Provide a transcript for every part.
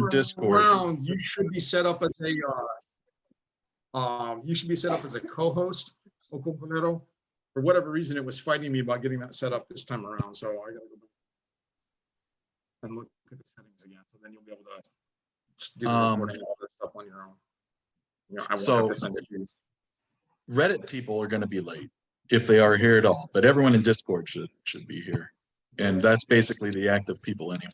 Discord. Round, you should be set up as a co-host, Ocompolero. For whatever reason, it was fighting me about getting that set up this time around. So I gotta go back and look at the settings again. So then you'll be able to do the recording and all that stuff on your own. You know, I won't have to send it to you. Reddit people are going to be late if they are here at all, but everyone in Discord should be here, and that's basically the active people anyway.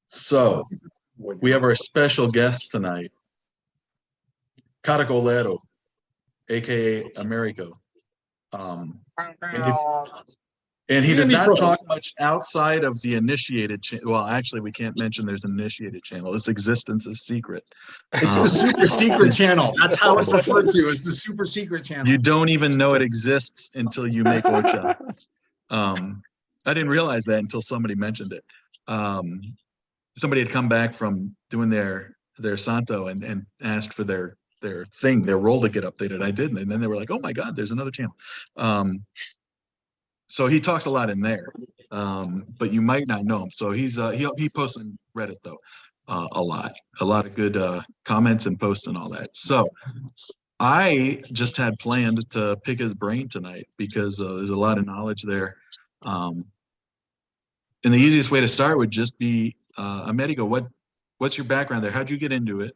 So we have our special guest tonight, Caragolero, aka Americo. And he does not talk much outside of the initiated channel. Well, actually, we can't mention there's an initiated channel. Its existence is secret. It's the super secret channel. That's how it's referred to, as the super secret channel. You don't even know it exists until you make Ocha. I didn't realize that until somebody mentioned it. Somebody had come back from doing their Santo and asked for their role to get updated. I didn't. And then they were like, oh my God, there's another channel. So he talks a lot in there, but you might not know him. So he posts on Reddit though, a lot of good comments and posts and all that. So I just had planned to pick his brain tonight because there's a lot of knowledge there. And the easiest way to start would just be, Americo, what's your background there? How'd you get into it?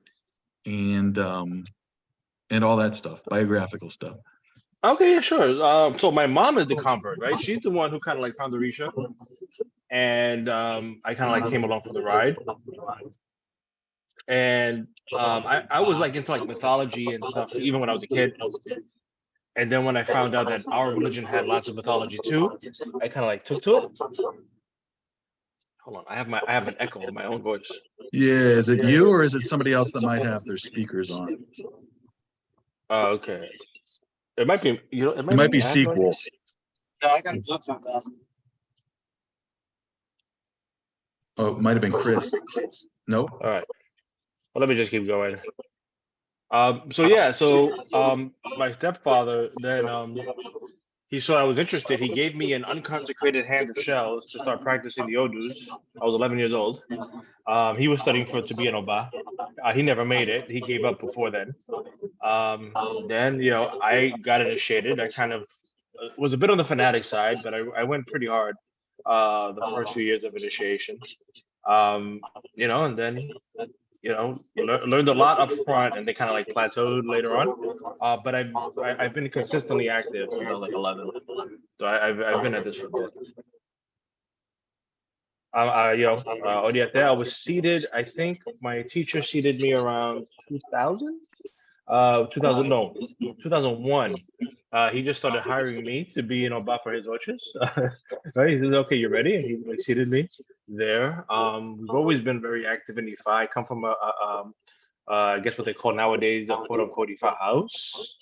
And all that stuff, biographical stuff. Okay, yeah, sure. So my mom is the convert, right? She's the one who kind of like found the Risha, and I kind of like came along for the ride. And I was like into like mythology and stuff even when I was a kid. And then when I found out that our religion had lots of mythology too, I kind of like took to it. Hold on, I have an echo of my own voice. Yeah, is it you or is it somebody else that might have their speakers on? Oh, okay. It might be, it might be sequel. No, I got Bluetooth on. Oh, it might have been Chris. Nope. All right. Well, let me just keep going. So my stepfather then he saw I was interested. He gave me an unconsecrated hand of shells to start practicing the odus. I was 11 years old. He was studying to be an Oba. He never made it. He gave up before then. Then I got initiated. I kind of was a bit on the fanatic side, but I went pretty hard the first few years of initiation. And then learned a lot up front, and they kind of like plateaued later on. But I've been consistently active since I was like 11, so I've been at this for a bit. Oriate, I was seated. I think my teacher seated me around 2000. 2001. He just started hiring me to be Oba for his watches. Right? He said, "Okay, you're ready," and he like seated me there. We've always been very active in Ifa. I come from I guess what they call nowadays a quote unquote Ifa house.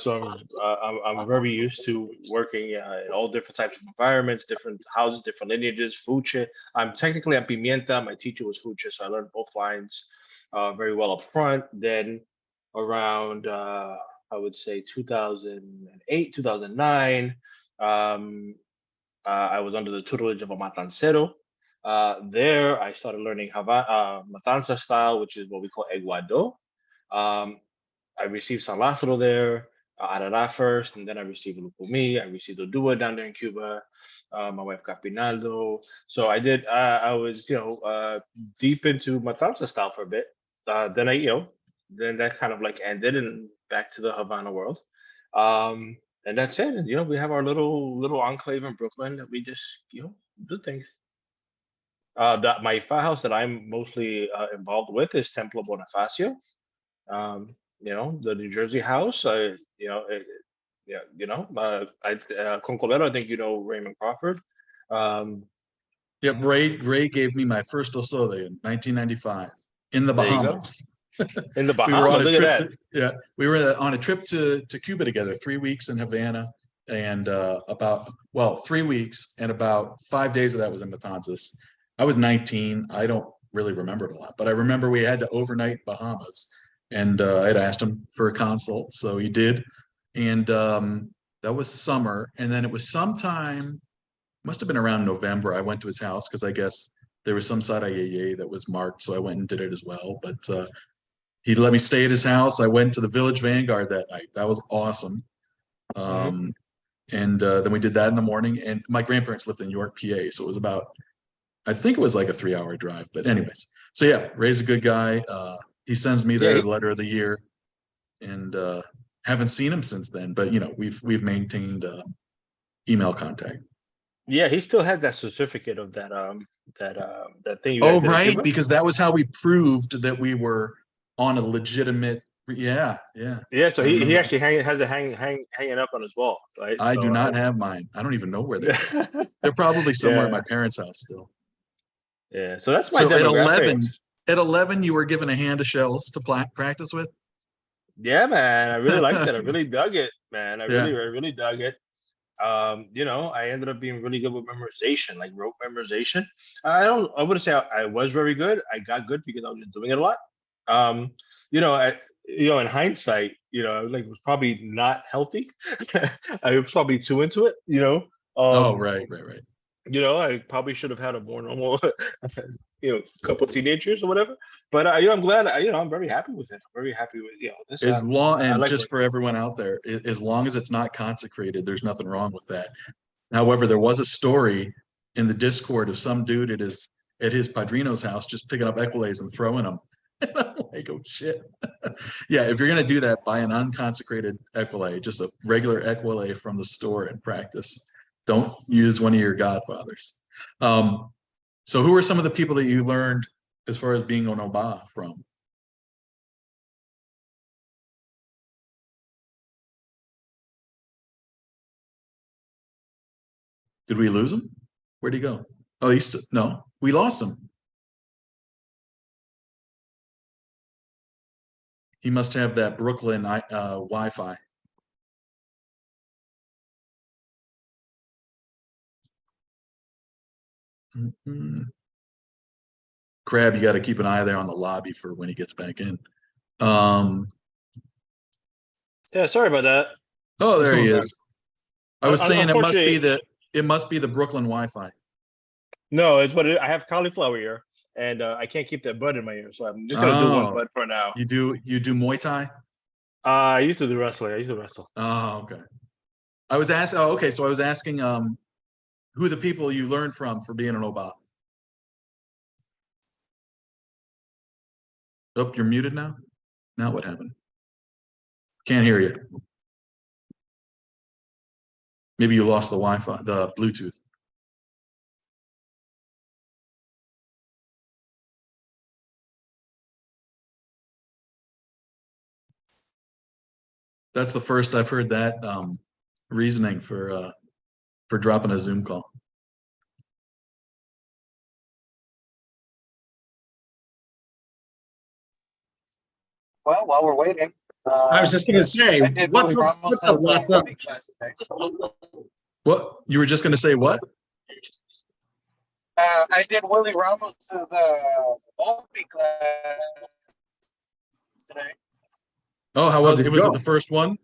So I'm very used to working in all different types of environments, different houses, different lineages, fuche. I'm technically a pimienta. My teacher was fuche, so I learned both lines very well up front. Then around I would say 2008, 2009, I was under the tutelage of a matancero. There, I started learning matanza style, which is what we call eguado. I received San Lázaro there, Arara first, and then I received Lupumi. I received Odua down there in Cuba. My wife Capinaldo. So I did. I was, deep into matanza style for a bit. Then that kind of like ended and back to the Havana world. And that's it. And, we have our little enclave in Brooklyn that we just, do things. My Ifa house that I'm mostly involved with is Templo Bonifacio. The New Jersey house. Concolero, I think Raymond Crawford. Yep, Ray gave me my first osole in 1995 in the Bahamas. In the Bahamas, we were on a trip to Cuba together, 3 weeks in Havana, and 3 weeks, and about 5 days of that was in Matanzas. I was 19. I don't really remember it a lot, but I remember we had to overnight Bahamas, and I had asked him for a consult, so he did, and that was summer, and then it was sometime, must have been around November, I went to his house because I guess there was some side Ayeye that was marked, so I went and did it as well. But he let me stay at his house. I went to the Village Vanguard that night. That was awesome. And then we did that in the morning. And my grandparents lived in York, PA, so it was about, I think it was like a 3-hour drive. But anyways, so yeah, Ray's a good guy. He sends me the letter of the year, and haven't seen him since then. But we've maintained email contact. Yeah, he still has that certificate of that that thing you Oh, guys didn't give right, him. because that was how we proved that we were on a legitimate. Yeah. Yeah, so I he remember. actually has it hanging up on his wall, right? I So, do not have mine. I don't even know where they are. They're probably somewhere at my parents' house still. Yeah, so that's my So demographics. at 11, you were given a hand of shells to practice with. Yeah, man, I really liked it. I really dug it, man. I Yeah. really dug it. I ended up being really good with memorization, like rote memorization. I wouldn't say I was very good. I got good because I was just doing it a lot. In hindsight, like, it was probably not healthy. I was probably too into it, Oh, right. I probably should have had a more normal, couple of teenagers or whatever. But I'm glad. I'm very happy with it. I'm very happy with this. As long, I and like just for everyone out there, as long as it's not consecrated, there's nothing wrong with that. However, there was a story in the Discord of some dude at his padrino's house just picking up equilays and throwing them. And I'm like, oh shit. Yeah, if you're gonna do that, buy an unconsecrated equilay, just a regular equilay from the store, and practice. Don't use one of your godfathers. So who are some of the people that you learned as far as being an Oba from? Did we lose him? Where'd he go? Oh, no, we lost him. He must have that Brooklyn Wi-Fi. Crab, you got to keep an eye there on the lobby for when he gets back in. Yeah, sorry about that. Oh, there he is. I was saying it must be the Brooklyn Wi-Fi. No, it's what I have cauliflower ear, and I can't keep that bud in my ear, so I'm just gonna do one bud for now. You do Muay Thai? I used to do wrestling. I used to wrestle. Oh, okay. I was asking. Oh, okay. So I was asking who the people you learned from for being an Oba. Oh, you're muted now? Now what happened? Can't hear you. Maybe you lost the Wi-Fi, the Bluetooth. That's the first I've heard that reasoning for dropping a Zoom call. Well, while we're waiting, I was just gonna say, I did what's Willie up? Ramos What's up? as, What's up? Olympic class today. What? You were just going to say what? I did Willie Ramos's Olympic class today. Oh, how was How'd it? it Was it go? the first one?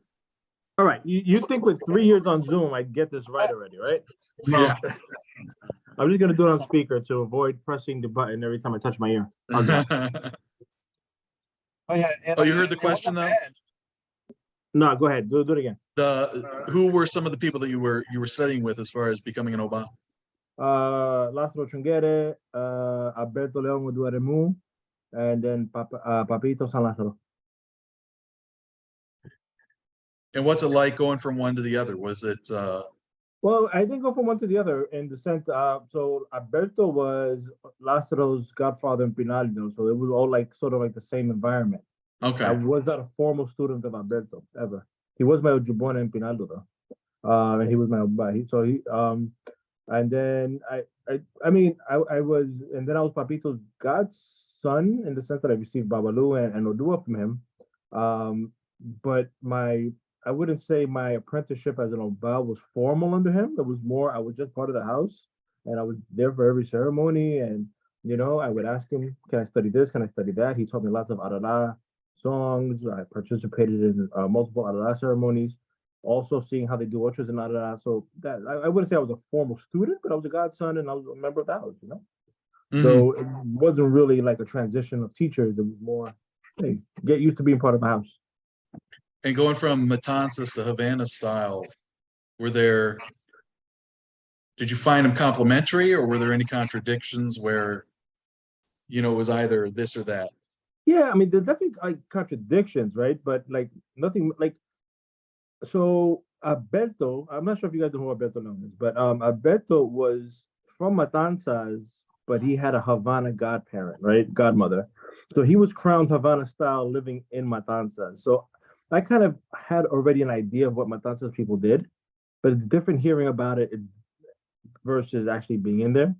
All right, you think with 3 years on Zoom, I'd get this right already, right? Yeah. I'm just gonna do it on speaker to avoid pressing the button every time I touch my ear. How's that? Oh yeah. Oh, you heard the question though? No, go ahead. Do it again. Who were some of the people that you were studying with as far as becoming an Oba? Lázaro Chungere, Alberto León Uduaremu, and then Papito San Lázaro. And what's it like going from one to the other? Was it Well, I didn't go from one to the other in the sense. So Alberto was Lázaro's godfather in Pinaldo, so it was all like sort of like the same environment. okay? I was not a formal student of Alberto ever. He was my Ojibwana in Pinaldo though, and he was my Oba. And then I was, and then I was Papito's godson in the sense that I received Babalu and Odua from him. But I wouldn't say my apprenticeship as an Oba was formal under him. It was more, I was just part of the house and I was there for every ceremony. And, I would ask him, can I study this? Can I study that? He taught me lots of Arara songs. I participated in multiple Arara ceremonies, also seeing how they do orchards in Arara. So that I wouldn't say I was a formal student, but I was a godson and I was a member of the house, Mhm. So it wasn't really like a transition of teachers. It was more, hey, get used to being part of a house. And going from Matanzas to Havana style, were there, did you find them complementary, or were there any contradictions where, you know, it was either this or that? Yeah, I mean, there's definitely like contradictions, right? But like nothing like so. Alberto, I'm not sure if you guys know who Alberto Long is, but Alberto was from Matanzas, but he had a Havana godparent, right? Godmother. So he was crowned Havana style living in Matanzas. So I kind of had already an idea of what Matanzas people did, but it's different hearing about it versus actually being in there.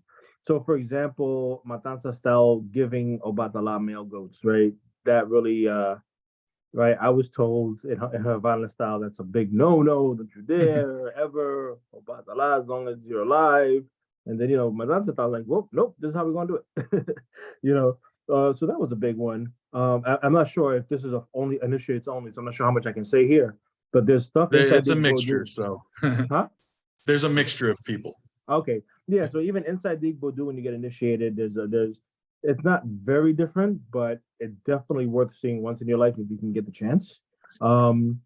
So, for example, Matanza style giving Obatala male goats, right? That really, right? I was told in Havana style that's a big no-no, don't you dare ever Obatala as long as you're alive. And then, Matanza style like, well, nope, this is how we're gonna do it. you know, so that was a big one. I'm not sure if this is only initiates only, so I'm not sure how much I can say here. But there's stuff inside It's a the mixture, Igbo. so Huh? there's a mixture of people. Okay. Yeah. So even inside the Igbo when you get initiated, it's not very different, but it's definitely worth seeing once in your life if you can get the chance. Um,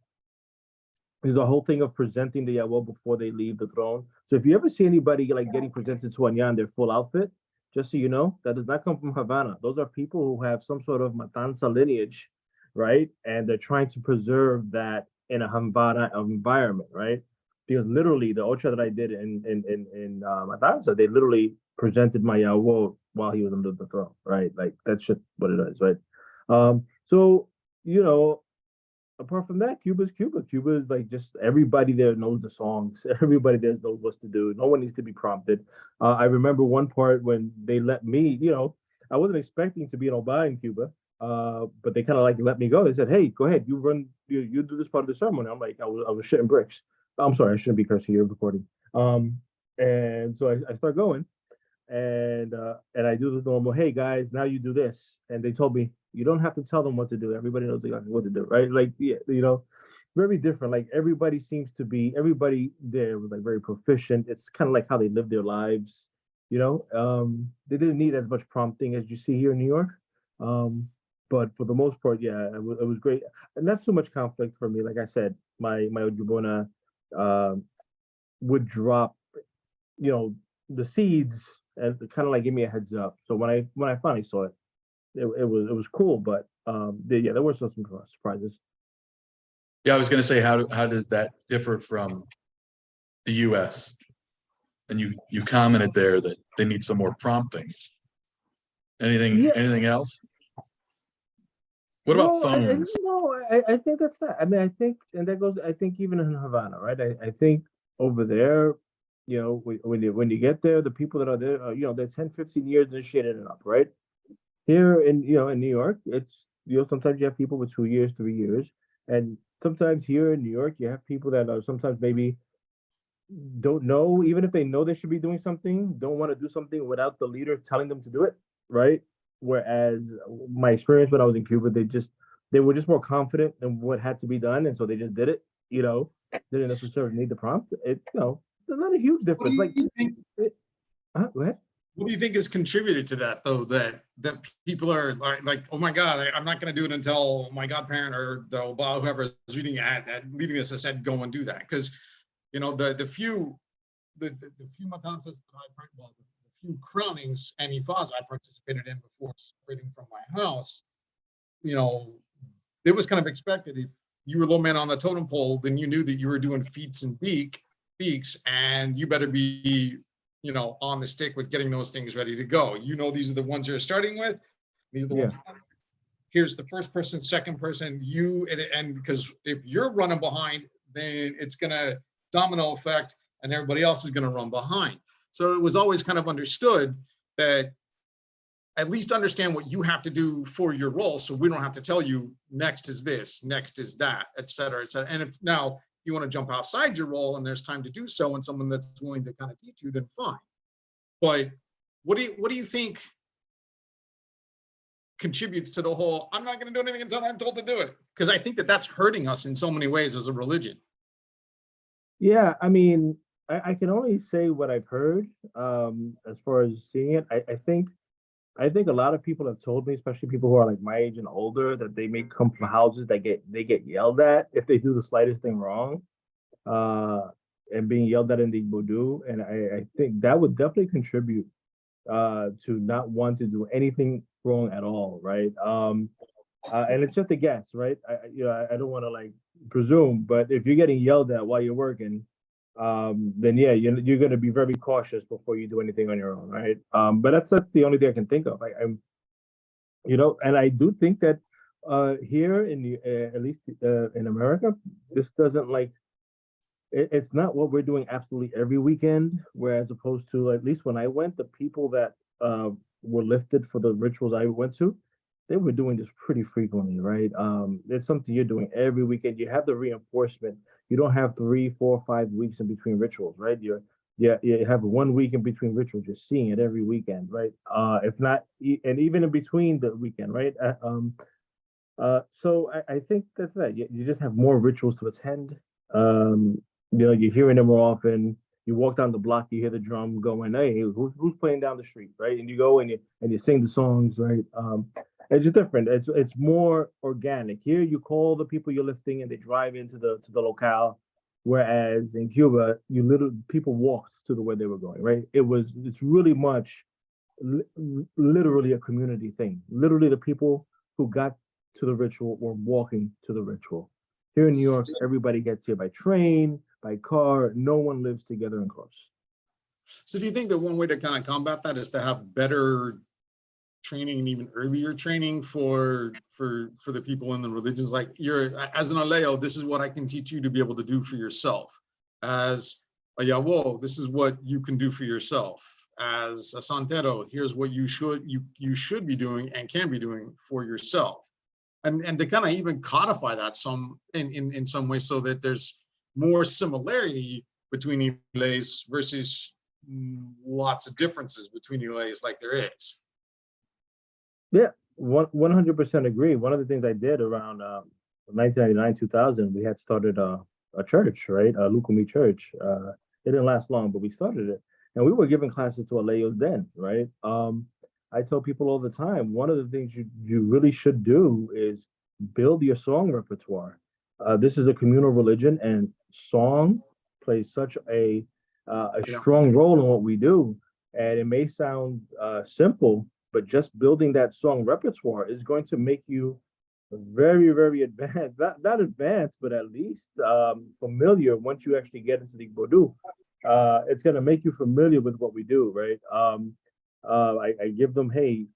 there's a whole thing of presenting the Yawo before they leave the throne. So if you ever see anybody like getting presented to Anya in their full outfit, just so you know, that does not come from Havana. Those are people who have some sort of Matanza lineage, right? And they're trying to preserve that in a Havana environment, right? Because literally the Ocha that I did in Matanza, they literally presented my Yawo while he was under the throne, right? Like that's just what it is, right? So you know, apart from that, Cuba's Cuba. Cuba is like just everybody there knows the songs. Everybody there knows what to do. No one needs to be prompted. I remember one part when they let me, I wasn't expecting to be an Oba in Cuba, but they kind of like let me go. They said, "Hey, go ahead, you do this part of the ceremony." I'm like, I was shitting bricks. I'm sorry, I shouldn't be cursing. You're recording. And so I start going, and I do the normal, hey guys, now you do this. And they told me you don't have to tell them what to do. Everybody knows exactly what to do, right? Like, yeah, very different. Like everybody there was like very proficient. It's kind of like how they live their lives. They didn't need as much prompting as you see here in New York. But for the most part, yeah, it was great. And not too much conflict for me. Like I said, my Ojibona would drop, you know, the seeds and kind of like give me a heads up. So when I finally saw it, it was cool. But there were some surprises. Yeah, I was going to say, how does that differ from the U.S.? And you commented there that they need some more prompting. Yeah. Anything else? What about Well, phones? I think that's that. I mean, I think, and that goes. I think even in Havana, right? I think over there, when you get there, the people that are there, they're 10, 15 years initiated and up, right? Here in New York, it's sometimes you have people with 2 years, 3 years, and sometimes here in New York, you have people that are sometimes maybe don't know, even if they know they should be doing something, don't want to do something without the leader telling them to do it, right? Whereas my experience when I was in Cuba, they were just more confident in what had to be done, and so they just did it. Didn't necessarily need the prompt. There's not a huge What difference. do Like, you think? go ahead. What do you think has contributed to that, though? That people are like, oh my God, I'm not going to do it until my godparent or the Oba, whoever is leading this, has said go and do that. Because the few matanzas that the few crownings and ifas I participated in before separating from my house, it was kind of expected. If you were low man on the totem pole, then you knew that you were doing feats and beaks, and you better be on the stick with getting those things ready to go. These are the ones you're starting with. These are the ones. Here's the first person, second person, you, and because if you're running behind, then it's gonna domino effect, and everybody else is gonna run behind. So it was always kind of understood that at least understand what you have to do for your role, so we don't have to tell you next is this, next is that, et cetera, et cetera. And if now you want to jump outside your role and there's time to do so, and someone that's willing to kind of teach you, then fine. But what do you think contributes to the whole, I'm not going to do anything until I'm told to do it? Because I think that that's hurting us in so many ways as a religion. Yeah, I mean, I can only say what I've heard as far as seeing it. I think I think a lot of people have told me, especially people who are like my age and older, that they may come from houses that get yelled at if they do the slightest thing wrong, uh, and being yelled at in the Bodu. And I think that would definitely contribute to not want to do anything wrong at all, right? And it's just a guess, right? I don't want to like presume, but if you're getting yelled at while you're working, then yeah, you're going to be very cautious before you do anything on your own, right? But that's the only thing I can think of. I'm, and I do think that here in the at least in America, this doesn't like it's not what we're doing absolutely every weekend. Whereas opposed to at least when I went, the people that were lifted for the rituals I went to, they were doing this pretty frequently, right? It's something you're doing every weekend. You have the reinforcement. You don't have 3, 4, 5 weeks in between rituals, right? You have 1 week in between rituals. You're seeing it every weekend, right? If not, and even in between the weekend, right? So I think that's that. You just have more rituals to attend. Um, you're hearing them more often. You walk down the block, you hear the drum going, "Hey, who's playing down the street?" Right? And you go and you sing the songs, right? It's just different. It's more organic. Here, you call the people you're lifting, and they drive into the locale. Whereas in Cuba, people walked to the where they were going, right? It's really much literally a community thing. Literally, the people who got to the ritual were walking to the ritual. Here in New York, everybody gets here by train, by car. No one lives together in close. So do you think that one way to kind of combat that is to have better training and even earlier training for the people in the religions? Like, you're as an aleo, this is what I can teach you to be able to do for yourself. As a Yawo, this is what you can do for yourself. As a Santero, here's what you should be doing and can be doing for yourself. And to kind of even codify that in some way, so that there's more similarity between Ilays versus lots of differences between Ilays, like there is. Yeah, 100% agree. One of the things I did around 1999, 2000, we had started a church, right? A Lukumi church. It didn't last long, but we started it, and we were giving classes to Aleos then, right? I tell people all the time, one of the things you really should do is build your song repertoire. This is a communal religion, and song plays such a strong role in what we do. And it may sound simple, but just building that song repertoire is going to make you very, very advanced. Not advanced, but at least familiar once you actually get into the Bodu. It's going to make you familiar with what we do, right? I give them, hey,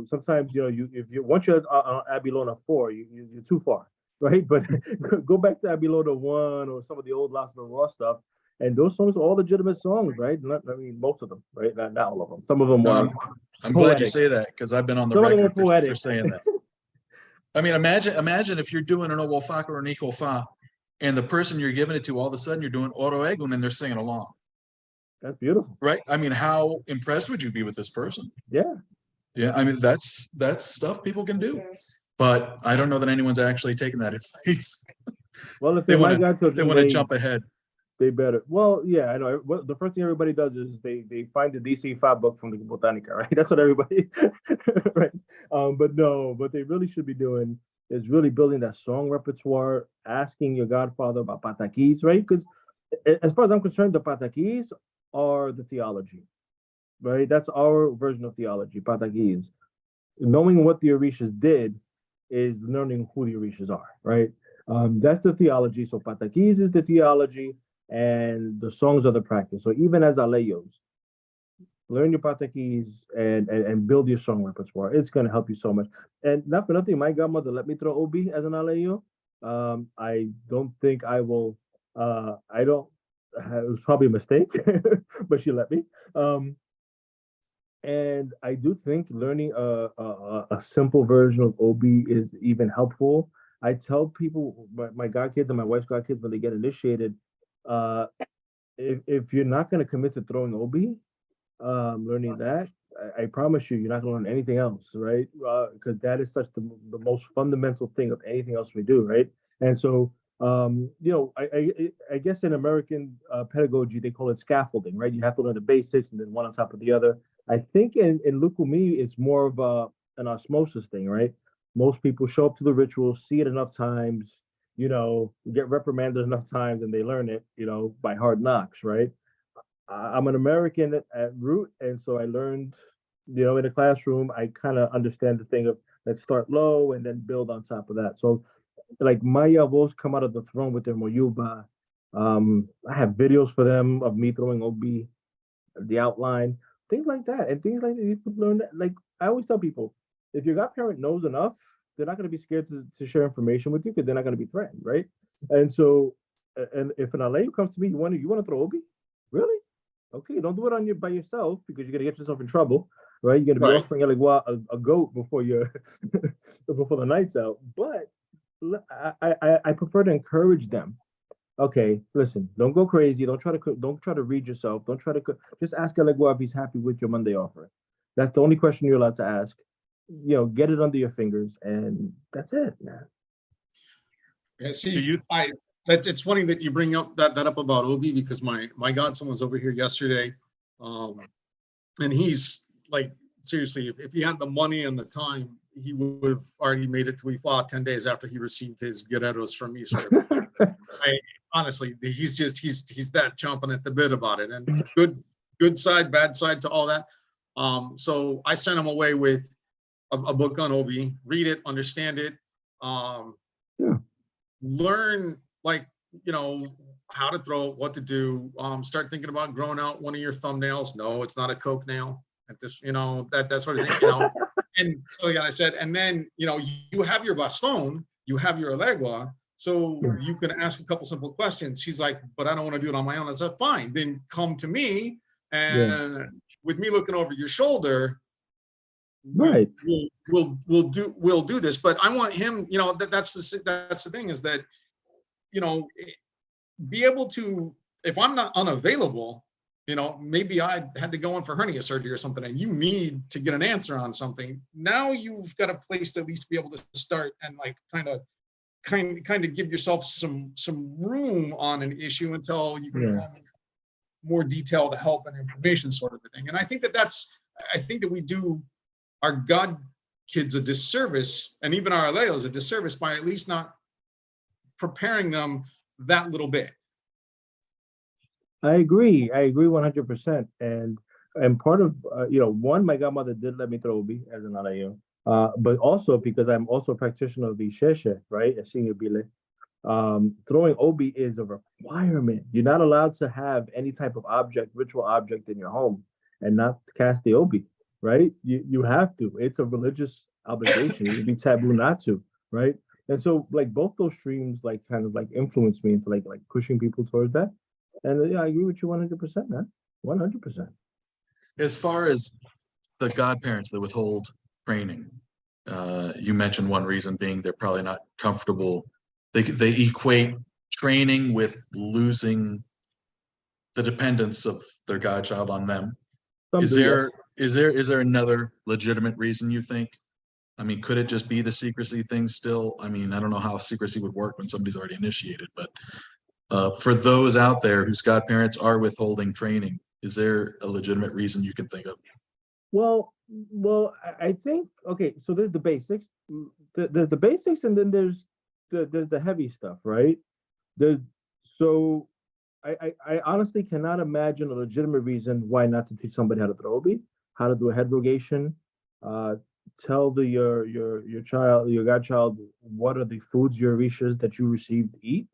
sometimes, if you once you're on Abilona 4, you're too far, right? But go back to Abilona 1 or some of the old Las Raw stuff. And those songs are all legitimate songs, right? I mean, most of them, right? Not all of them. Some of them No, are I'm glad you poetic. say that, because I've been on the Some of them are record for poetic. saying that. I mean, imagine if you're doing an Owofa or an Ikofa, and the person you're giving it to, all of a sudden you're doing Oro Egun and they're singing along. That's beautiful. Right? I mean, how impressed would you be with this person? Yeah. Yeah, I mean, that's stuff people can do. But I don't know that anyone's actually taken that advice. Well, if They my want God told they you, want to jump ahead. they better. Well, yeah, I know. The first thing everybody does is they find the DC5 book from the Botanica, right? That's what everybody, right? But no, what they really should be doing is really building that song repertoire, asking your godfather about patakis, right? Because as far as I'm concerned, the patakis are the theology, right? That's our version of theology, patakis. Knowing what the Orishas did is learning who the Orishas are, right? That's the theology. So patakis is the theology, and the songs are the practice. So even as aleyos, learn your patakis and build your song repertoire. It's going to help you so much. And not for nothing, my godmother let me throw obi as an aleyo. I don't think I will. I don't. It was probably a mistake, but she let me. And I do think learning a simple version of obi is even helpful. I tell people, my godkids and my wife's godkids, when they get initiated, uh, if you're not going to commit to throwing obi, learning that, I promise you, you're not going to learn anything else, right? Because that is such the most fundamental thing of anything else we do, right? And so, I guess in American pedagogy, they call it scaffolding, right? You have to learn the basics and then one on top of the other. I think in Lukumi, it's more of an osmosis thing, right? Most people show up to the ritual, see it enough times, get reprimanded enough times, and they learn it, by hard knocks, right? I'm an American at root, and so I learned, in the classroom, I kind of understand the thing of let's start low and then build on top of that. So, like my avos come out of the throne with their moyuba. I have videos for them of me throwing obi, the outline, things like that, and things like that. You could learn that. Like I always tell people, if your godparent knows enough, they're not going to be scared to share information with you because they're not going to be threatened, right? And so, and if an aleu comes to me, you want to throw obi, really? Okay, don't do it by yourself because you're gonna get yourself in trouble, right? You're gonna be Right. offering like a goat before you're before the night's out. But I prefer to encourage them. Okay, listen, don't go crazy. Don't try to read yourself. Don't try to just ask Elegua if he's happy with your Monday offering. That's the only question you're allowed to ask. Get it under your fingers, and that's it, man. Yeah, Do see, you it's funny that you bring up that up about Obi because my godson was over here yesterday, and he's like seriously, if he had the money and the time, he would have already made it to Ifa 10 days after he received his guerreros from me, sort of. Honestly, he's that chomping at the bit about it, and good side, bad side to all that. So I sent him away with a book on Obi, read it, understand it, Yeah. learn like how to throw, what to do. Start thinking about growing out one of your thumbnails. No, it's not a coke nail. At this, that sort of thing. And so like I said, and then you have your baston, you have your alegua, so you can ask a couple simple questions. She's like, but I don't want to do it on my own. I said, fine, then come to me, and with me looking over your shoulder, Right. we'll do this. But I want him, that's the thing is that be able to, if I'm not unavailable, maybe I had to go in for hernia surgery or something, and you need to get an answer on something. Now you've got a place to at least be able to start and like kind of give yourself some room on an issue until you can come more detailed help and information sort of a thing. And I think that we do our God kids a disservice, and even our aleos a disservice by at least not preparing them that little bit. I agree 100%. And part of one, my godmother did let me throw obi as an alayo, but also because I'm also a practitioner of the sheshe, right, a senior bile. Throwing obi is a requirement. You're not allowed to have any type of ritual object in your home and not cast the obi, right? You have to. It's a religious obligation. It would be taboo not to, right? And so like both those streams like kind of like influenced me into like pushing people towards that. And I agree with you 100%, man. 100%. As far as the godparents that withhold training, you mentioned one reason being they're probably not comfortable. They equate training with losing the dependence of their godchild on them. Is there another legitimate reason you think? I mean, could it just be the secrecy thing still? I mean, I don't know how secrecy would work when somebody's already initiated, but for those out there whose godparents are withholding training, is there a legitimate reason you can think of? Well, I think okay. So there's the basics, the basics, and then there's the heavy stuff, right? So I honestly cannot imagine a legitimate reason why not to teach somebody how to throw obi, how to do a head rogation, tell your child, your godchild, what are the foods, your rishas that you received to eat.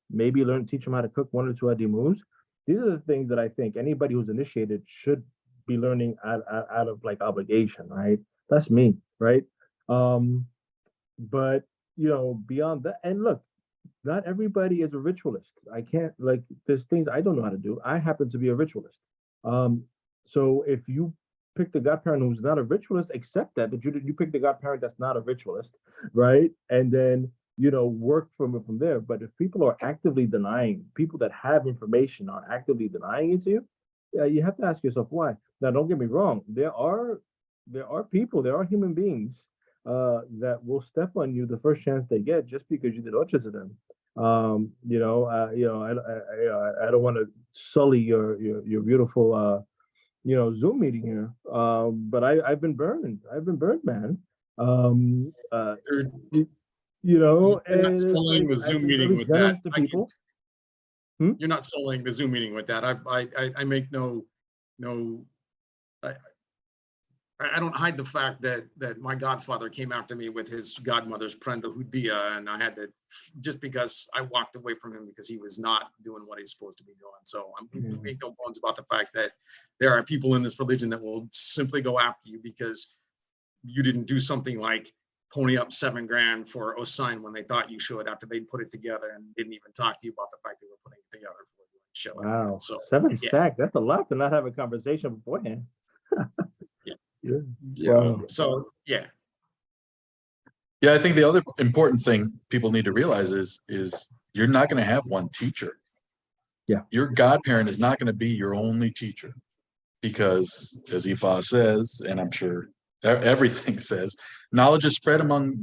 Maybe teach them how to cook one or two adimus. These are the things that I think anybody who's initiated should be learning out of like obligation, right? That's me, right? But beyond that, and look, not everybody is a ritualist. I can't like there's things I don't know how to do. I happen to be a ritualist. So if you pick the godparent who's not a ritualist, accept that you pick the godparent that's not a ritualist, right? And then work from there. But if people are actively denying, people that have information are actively denying it to you, you have to ask yourself why. Now, don't get me wrong. There are people, there are human beings that will step on you the first chance they get just because you did ocha to them. I don't want to sully your beautiful Zoom meeting here. But I've been burned. I've been burned, man. You're And not it's soloing like the I've Zoom been meeting very with that. generous to people. You're not soloing the Zoom meeting with that. I make no, I, I don't hide the fact that my godfather came after me with his godmother's prenda judia, and I had to, just because I walked away from him because he was not doing what he's supposed to be doing. So I'm make no bones about the fact that there are people in this religion that will simply go after you because you didn't do something like pony up $7,000 for a sign when they thought you should, after they'd put it together and didn't even talk to you about the fact they were putting it together for you and show it. Wow, So 7 yeah. stacks. That's a lot to not have a conversation beforehand. Yeah. Wow. So yeah. Yeah, I think the other important thing people need to realize is you're not going to have one teacher. Yeah. Your godparent is not going to be your only teacher because, as Ifa says, and I'm sure everything says, knowledge is spread among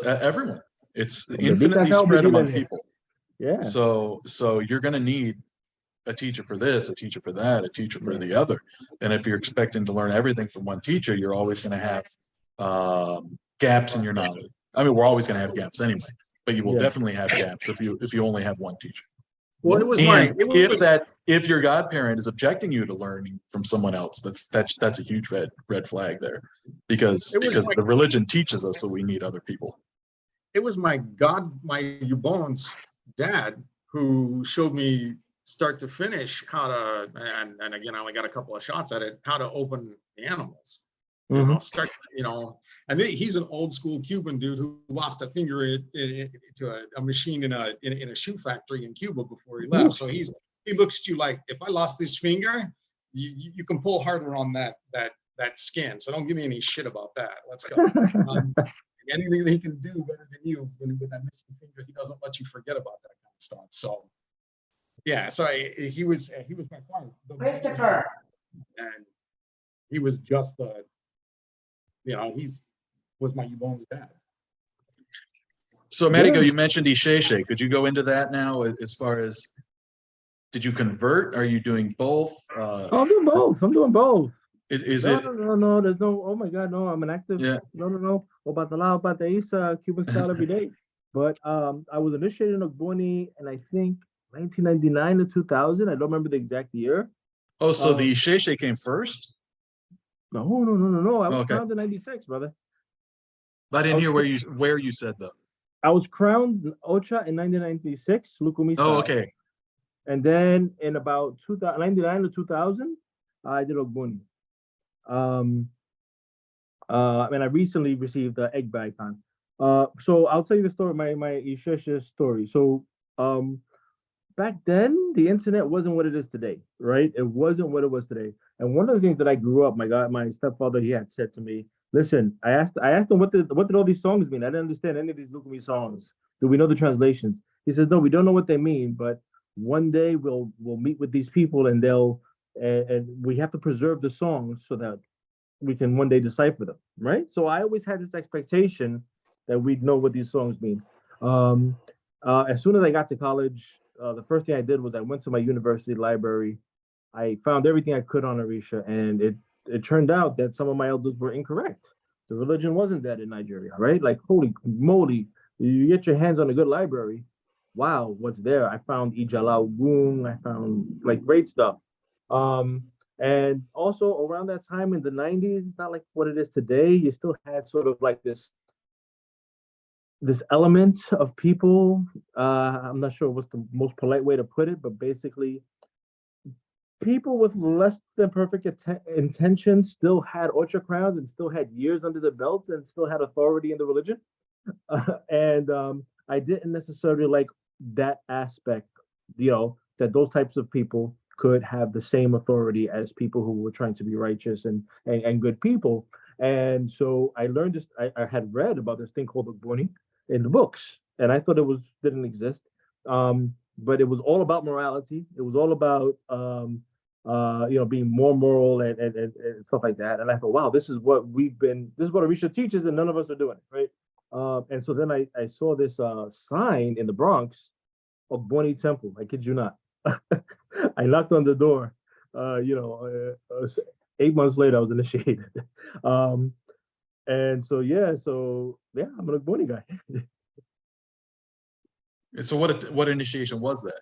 everyone. It's infinitely spread among people. Yeah. So you're going to need a teacher for this, a teacher for that, a teacher for the other. And if you're expecting to learn everything from one teacher, you're always going to have gaps in your knowledge. I mean, we're always going to have gaps anyway, but you will definitely have gaps if you only have one teacher. Well, it was and if your godparent is objecting you to learning from someone else, that's a huge red flag there, because the religion teaches us that we need other people. It was my Yubon's dad who showed me start to finish how to, and again, I only got a couple of shots at it, how to open the animals. And he's an old school Cuban dude who lost a finger to a machine in a shoe factory in Cuba before he left. So he looks at you like, if I lost this finger, you can pull harder on that skin. So don't give me any shit about that. Let's go. Anything that he can do better than you with that missing finger, he doesn't let you forget about that kind of stuff. So yeah, so he was my father, Christopher, and he was just was my Yvonne's dad. So Marico, you mentioned Isheshe. Could you go into that now as far as, did you convert? Are you doing both? I'm doing both. Is no, it? No. There's no. Oh my God, no. I'm an active. Yeah. No. About the Isa Cuban style every day. But I was initiated in Ogboni, and I think 1999 to 2000. I don't remember the exact year. Oh, so the Isheshe came first? No. I was crowned in 96, brother. I didn't hear where you said though. I was crowned Ocha in 1996, Lukumi style. Oh, okay. And then in about 1999 to 2000, I did Ogboni. And I recently received the egg bag time. So I'll tell you the story, my Isheshe story. So back then, the internet wasn't what it is today, right? It wasn't what it was today. And one of the things that I grew up, my stepfather, he had said to me, listen, I asked him what did all these songs mean? I didn't understand any of these Lukumi songs. Do we know the translations? He says, no, we don't know what they mean, but one day we'll meet with these people and and we have to preserve the songs so that we can one day decipher them, right? So I always had this expectation that we'd know what these songs mean. As soon as I got to college, the first thing I did was I went to my university library. I found everything I could on Orisha, and it turned out that some of my elders were incorrect. The religion wasn't dead in Nigeria, right? Like, holy moly, you get your hands on a good library. Wow, what's there? I found Ijala Ogun, I found like great stuff. And also around that time in the 90s, it's not like what it is today. You still had sort of like this element of people. I'm not sure what's the most polite way to put it, but basically people with less than perfect intentions still had Ocha crowns and still had years under the belt and still had authority in the religion. And I didn't necessarily like that aspect, that those types of people could have the same authority as people who were trying to be righteous and good people. And so I learned this, I had read about this thing called Ogboni in the books, and I thought didn't exist. But it was all about morality. It was all about being more moral and stuff like that. And I thought, wow, this is what Orisha teaches, and none of us are doing it, right? And so then I saw this sign in the Bronx, Ogboni Temple. I kid you not. I knocked on the door, 8 months later, I was initiated. And so yeah, I'm an Ogboni guy. And so what initiation was that?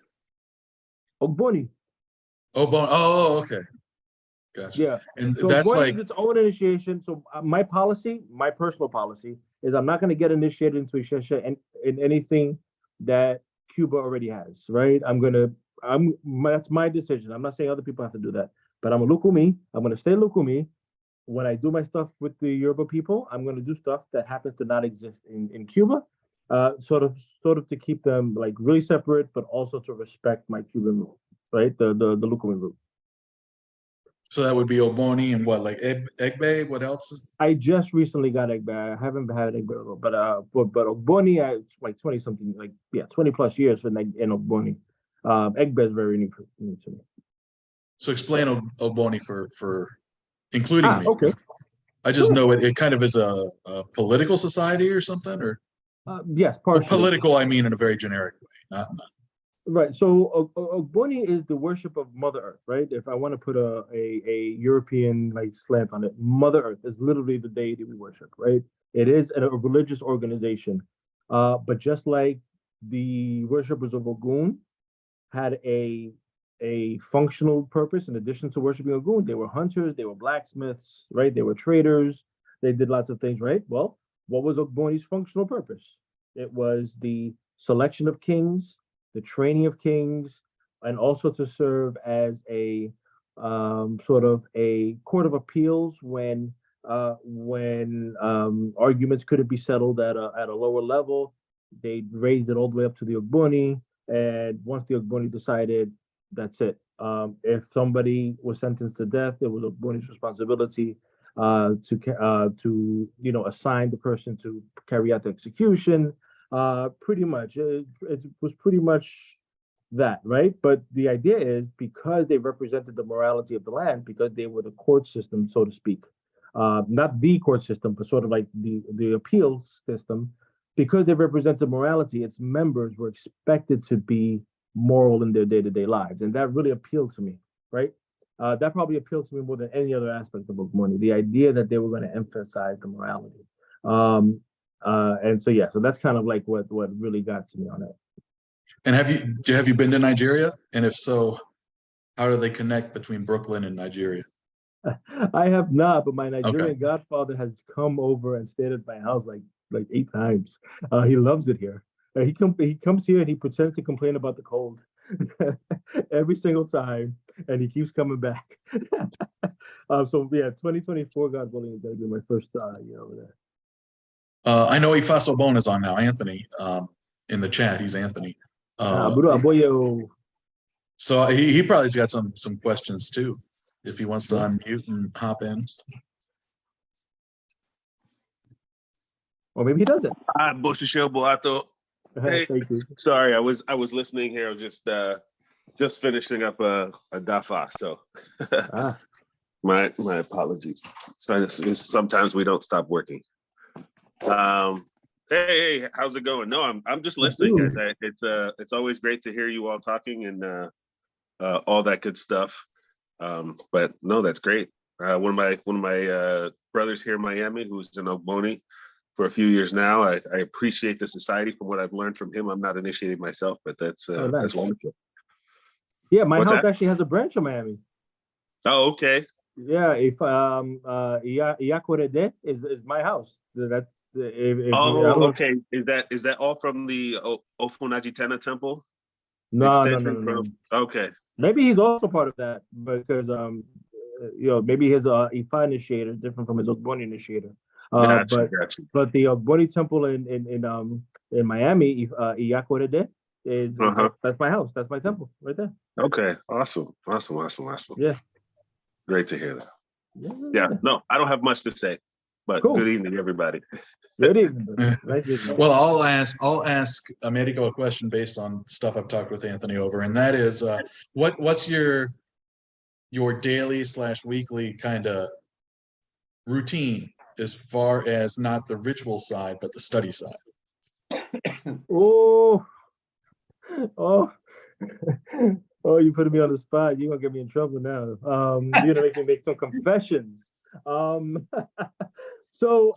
Ogboni, Oh, okay. Gotcha. yeah. And So that's Ogboni like, is its own initiation. So my policy, my personal policy, is I'm not going to get initiated into Ishesha in anything that Cuba already has, right? That's my decision. I'm not saying other people have to do that, but I'm a Lukumi. I'm going to stay Lukumi. When I do my stuff with the Yoruba people, I'm going to do stuff that happens to not exist in Cuba, sort of to keep them like really separate, but also to respect my Cuban rule, right? The Lukumi rule. so that would be Oboni and what, like Egbe? What else? I just recently got Egbe. I haven't had Egbe, but Ogboni, it's like 20 something, like 20 plus years in Ogboni. Egbe is very new to me. So explain Oboni for including me. Okay. I just Sure. know it kind of is a political society or something, or Yes, well, partially. political. I mean, in a very generic way. Right. So Ogboni is the worship of Mother Earth, right? If I want to put a European like slant on it, Mother Earth is literally the deity we worship, right? It is a religious organization. But just like the worshippers of Ogun had a functional purpose in addition to worshiping Ogun, they were hunters, they were blacksmiths, right? They were traders, they did lots of things, right? Well, what was Ogboni's functional purpose? It was the selection of kings, the training of kings, and also to serve as a sort of a court of appeals when arguments couldn't be settled at a lower level. They raised it all the way up to the Ogboni, and once the Ogboni decided, that's it. If somebody was sentenced to death, it was Ogboni's responsibility to assign the person to carry out the execution. Pretty much, it was pretty much that, right? But the idea is because they represented the morality of the land, because they were the court system, so to speak, not the court system, but sort of like the appeals system, because they represented morality, its members were expected to be moral in their day-to-day lives. And that really appealed to me, right? That probably appealed to me more than any other aspect of Ogboni, the idea that they were going to emphasize the morality. And so, yeah, so that's kind of like what really got to me on it. And have you been to Nigeria? And if so, how do they connect between Brooklyn and Nigeria? I have not, but my Nigerian godfather has come over and stayed at my house like 8 times. He loves it here. He comes here and he pretends to complain about the cold every single time, and he keeps coming back. So yeah, 2024, God willing, is going to be my first year over there. I know Ifaso Bone is on now. Anthony, in the chat, he's Anthony. So he probably's got some questions too, if he wants to unmute and hop in. Or maybe he doesn't. Hi, Boshisho Boato. Hey, Thank you. sorry, I was listening here. I was just finishing up a gafa, so my apologies. So sometimes we don't stop working. Hey, how's it going? No, I'm just listening, guys. It's always great to hear you all talking and all that good stuff. But no, that's great. One of my brothers here in Miami, who's in Ogboni for a few years now. I appreciate the society from what I've learned from him. I'm not initiated myself, but that's nice. that's wonderful. Yeah, my What's house that? actually has a branch in Miami. Oh, okay. Yeah, if Iyakorede is my house. That's Okay. Is that all from the Ofunajitena temple? No. Okay. Maybe he's also part of that because maybe his Ifa initiator is different from his Ogboni initiator. Gotcha. But the Ogboni temple in Miami, Iyakorede, is that's my house. That's my temple right there. Okay. Awesome. Yeah. Great to hear that. Yeah. No, I don't have much to say, but Cool. Good evening, everybody. Good evening. Nice evening. Well, I'll ask Americo a question based on stuff I've talked with Anthony over, and that is, what's your daily/weekly kind of routine as far as not the ritual side, but the study side? Oh. Oh, you putting me on the spot. You're gonna get me in trouble now. You're gonna make me make some confessions. Um, so,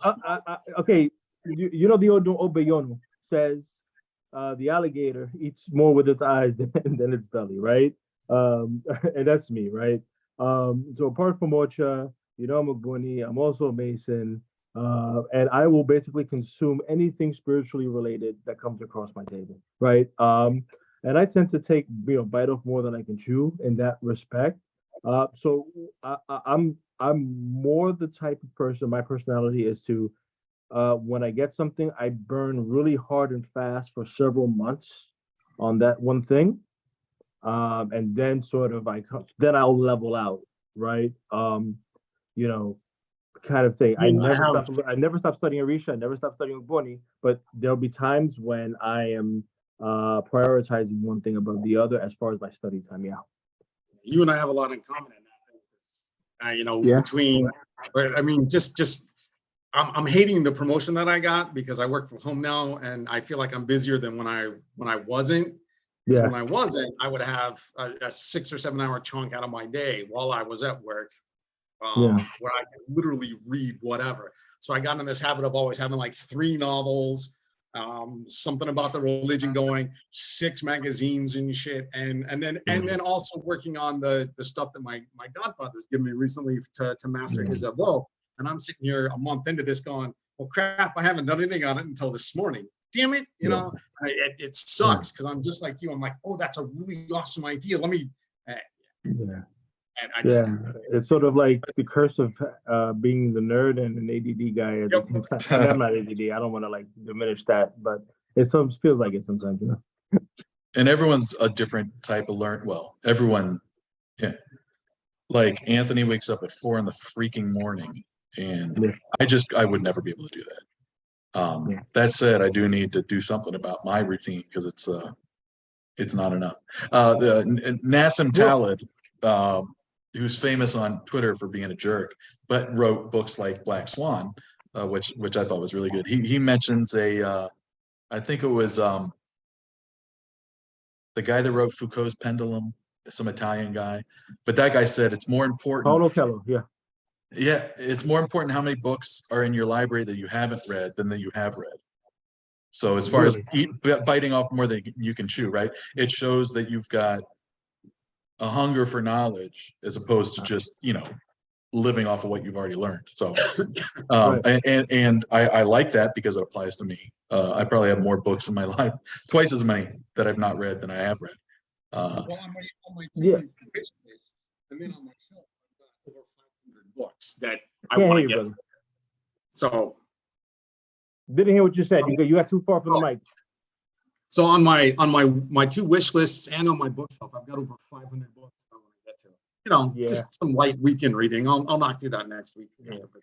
okay, you know the old Obeyono says the alligator eats more with its eyes than its belly, right? And that's me, right? So apart from Ocha, you know I'm a Bunny. I'm also a Mason, and I will basically consume anything spiritually related that comes across my table, right? And I tend to take bite off more than I can chew in that respect. So I'm more the type of person. My personality is to when I get something, I burn really hard and fast for several months on that one thing, and then sort of then I'll level out, right? You know, kind of thing. I never stop studying Arisha. I never stop studying Boni, but there'll be times when I am prioritizing one thing above the other as far as my study time. Yeah. You and I have a lot in common in that. Yeah. Between, I mean, I'm hating the promotion that I got because I work from home now, and I feel like I'm busier than when I wasn't. Yeah. When I wasn't, I would have a 6 or 7 hour chunk out of my day while I was at work, where I could literally read whatever. So I got in this habit of always having like 3 novels, something about the religion going, 6 magazines and shit, and then also working on the stuff that my godfather's given me recently to master his Avo. And I'm sitting here a month into this going, well, crap, I haven't done anything on it until this morning. Damn it, know, it sucks because I'm just like you. I'm like, oh, that's a really awesome idea. Let me. It's sort of like the curse of being the nerd and an ADD guy at the same time. I mean, I'm not ADD. I don't want to like diminish that, but it feels like it sometimes, And everyone's a different type of learn. Well, everyone, yeah. Like Anthony wakes up at 4 in the freaking morning, and I would never be able to do that. That said, I do need to do something about my routine because it's not enough. The Nassim Taleb, who's famous on Twitter for being a jerk, but wrote books like Black Swan, which I thought was really good. He mentions I think it was the guy that wrote Foucault's Pendulum, some Italian guy, but that guy said it's more important. Paulo Coelho, yeah. Yeah, it's more important how many books are in your library that you haven't read than that you have read. So as far as biting off more than you can chew, right? It shows that you've got a hunger for knowledge as opposed to just, living off of what you've already learned. So, and I like that because it applies to me. I probably have more books in my life, twice as many that I've not read than I have read. On my and then on my shelf, I've got over 500 books that I want to get. Brother. So. Didn't hear what you said. You got too far from the mic. So on my 2 wish lists and on my bookshelf, I've got over 500 books I want to get to. Just some light weekend reading. I'll not do that next week. Kind of thing.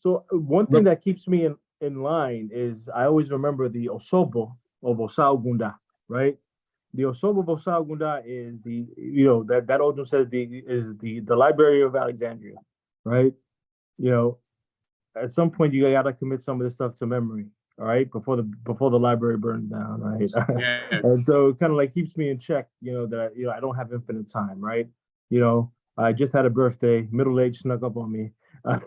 So one thing that keeps me in line is I always remember the Osobo of Osao Gunda, right? The Osobo of Osao Gunda is that Odom says is the Library of Alexandria, right? At some point you gotta commit some of this stuff to memory, all right, before the library burns down, right? Yeah. And so it kind of like keeps me in check, that I don't have infinite time, right? I just had a birthday, middle age snuck up on me, and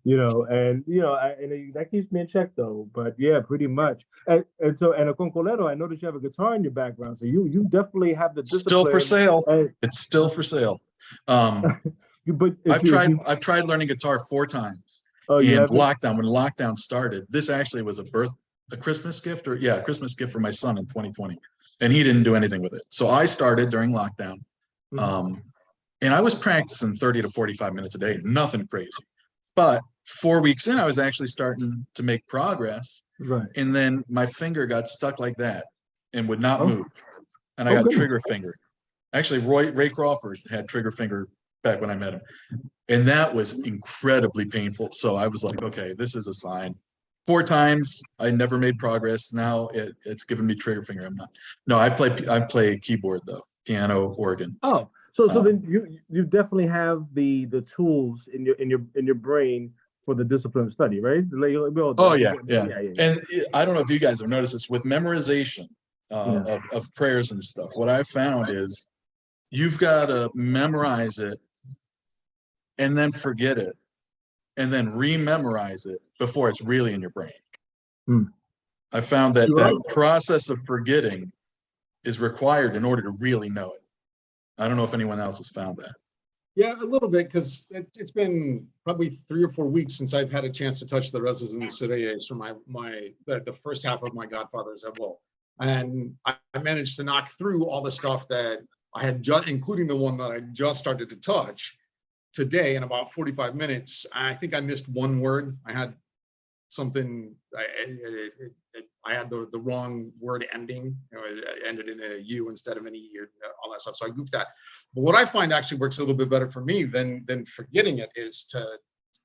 that keeps me in check though. But yeah, pretty much. And so a Concolero, I noticed you have a guitar in your background, so you definitely have the discipline. Still for sale. It's still for sale. But I've tried learning guitar 4 times. Oh, and when lockdown started, this actually was a Christmas gift Christmas gift for my son in 2020, and he didn't do anything with it. So I started during lockdown, and I was practicing 30 to 45 minutes a day, nothing crazy. But 4 weeks in, I was actually starting to make progress, right? And then my finger got stuck like that and would not move, and I got trigger finger. Actually, Ray Crawford had trigger finger back when I met him. And that was incredibly painful. So I was like, okay, this is a sign. 4 times, I never made progress. Now it's giving me trigger finger. I play keyboard though, piano, organ. Oh, so then you definitely have the tools in your brain for the discipline of study, right? Yeah. And I don't know if you guys have noticed this with memorization of prayers and stuff. What I've found is you've got to memorize it and then forget it and then rememorize it before it's really in your brain. Hmm. I found that Sure. that process of forgetting is required in order to really know it. I don't know if anyone else has found that. Yeah, a little bit, because it's been probably 3 or 4 weeks since I've had a chance to touch the resins and the Santerias for the first half of my Godfather's as well. And I managed to knock through all the stuff that I had just, including the one that I just started to touch today in about 45 minutes. I think I missed one word. I had something, I had the wrong word ending. It ended in a U instead of an E, or all that stuff. So I goofed that. But what I find actually works a little bit better for me than forgetting it is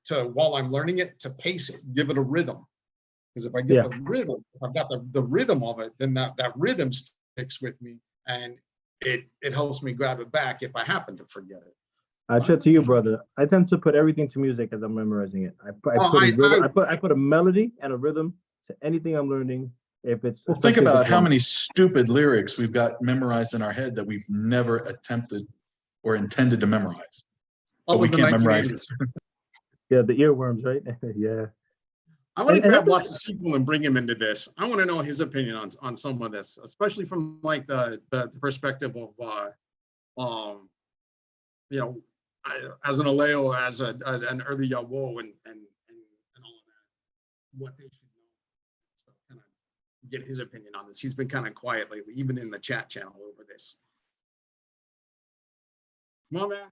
to while I'm learning it, to pace it, give it a rhythm. Because if I get the rhythm, if I've got the rhythm of it, then that rhythm sticks with me, and it helps me grab it back if I happen to forget it. I said to you, brother, I tend to put everything to music as I'm memorizing it. I put a melody and a rhythm to anything I'm learning. If it's Well, think about how many stupid lyrics we've got memorized in our head that we've never attempted or intended to memorize. But we can't memorize it. Yeah, the earworms, right? Yeah. I want to grab Watts' sequel and bring him into this. I want to know his opinion on some of this, especially from like the perspective of you know, as an Aleo, as an early Yawo, and all of that, what they should know. So kind of get his opinion on this. He's been kind of quiet lately, even in the chat channel over this. Come on, man.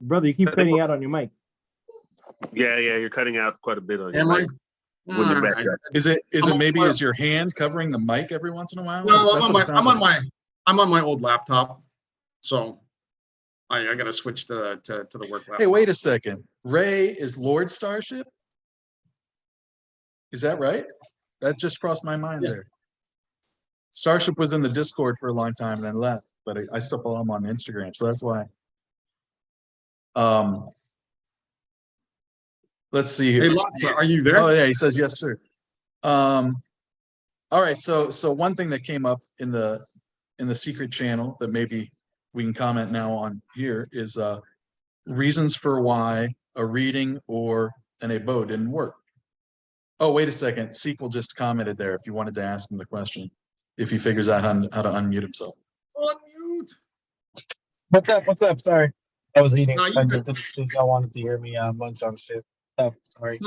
Brother, you keep fading out on your mic. Yeah, you're cutting out quite a bit on your Am I? mic when you're back up. Is it maybe is your hand covering the mic every once in a while? No, I'm on my old laptop, so I got to switch to the work laptop. Hey, wait a second. Ray is Lord Starship? Is that right? That just crossed my mind there. Starship was in the Discord for a long time and then left, but I still follow him on Instagram, so that's why. Let's see here. Hey, Lotsa, are you there? Oh yeah, he says yes, sir. All right, so one thing that came up in the secret channel that maybe we can comment now on here is reasons for why a reading or an abo didn't work. Oh, wait a second. Sequel just commented there if you wanted to ask him the question, if he figures out how to unmute himself. Unmute. What's up? What's up? Sorry, I was eating. No, I just didn't think y'all wanted to hear me munch on shit. Oh, sorry.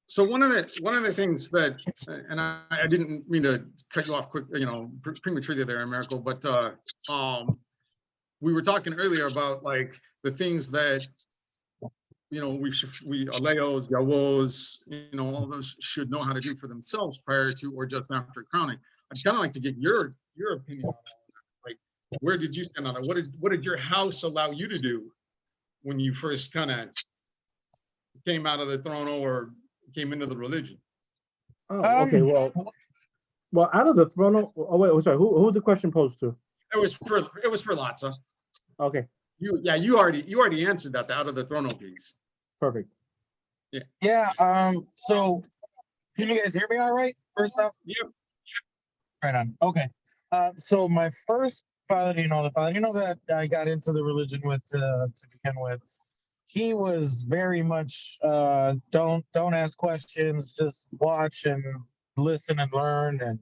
So one of the things that, and I didn't mean to cut you off quick, prematurely there, Miracle, but we were talking earlier about like the things that we Aleos, Yawos, all those should know how to do for themselves prior to or just after crowning. I'd kind of like to get your opinion on that. Like, where did you stand on that? What did your house allow you to do when you first kind of came out of the throne or came into the religion? Oh, okay. Well, out of the throne. Oh wait, sorry. Who the question posed to? It was for Lotsa. Okay. You already answered that, the out of the throne piece. Perfect. Yeah. So, can you guys hear me all right? First off. Yep. Right on. Okay. So my first father, the father, that I got into the religion with to begin with, he was very much don't ask questions, just watch and listen and learn, and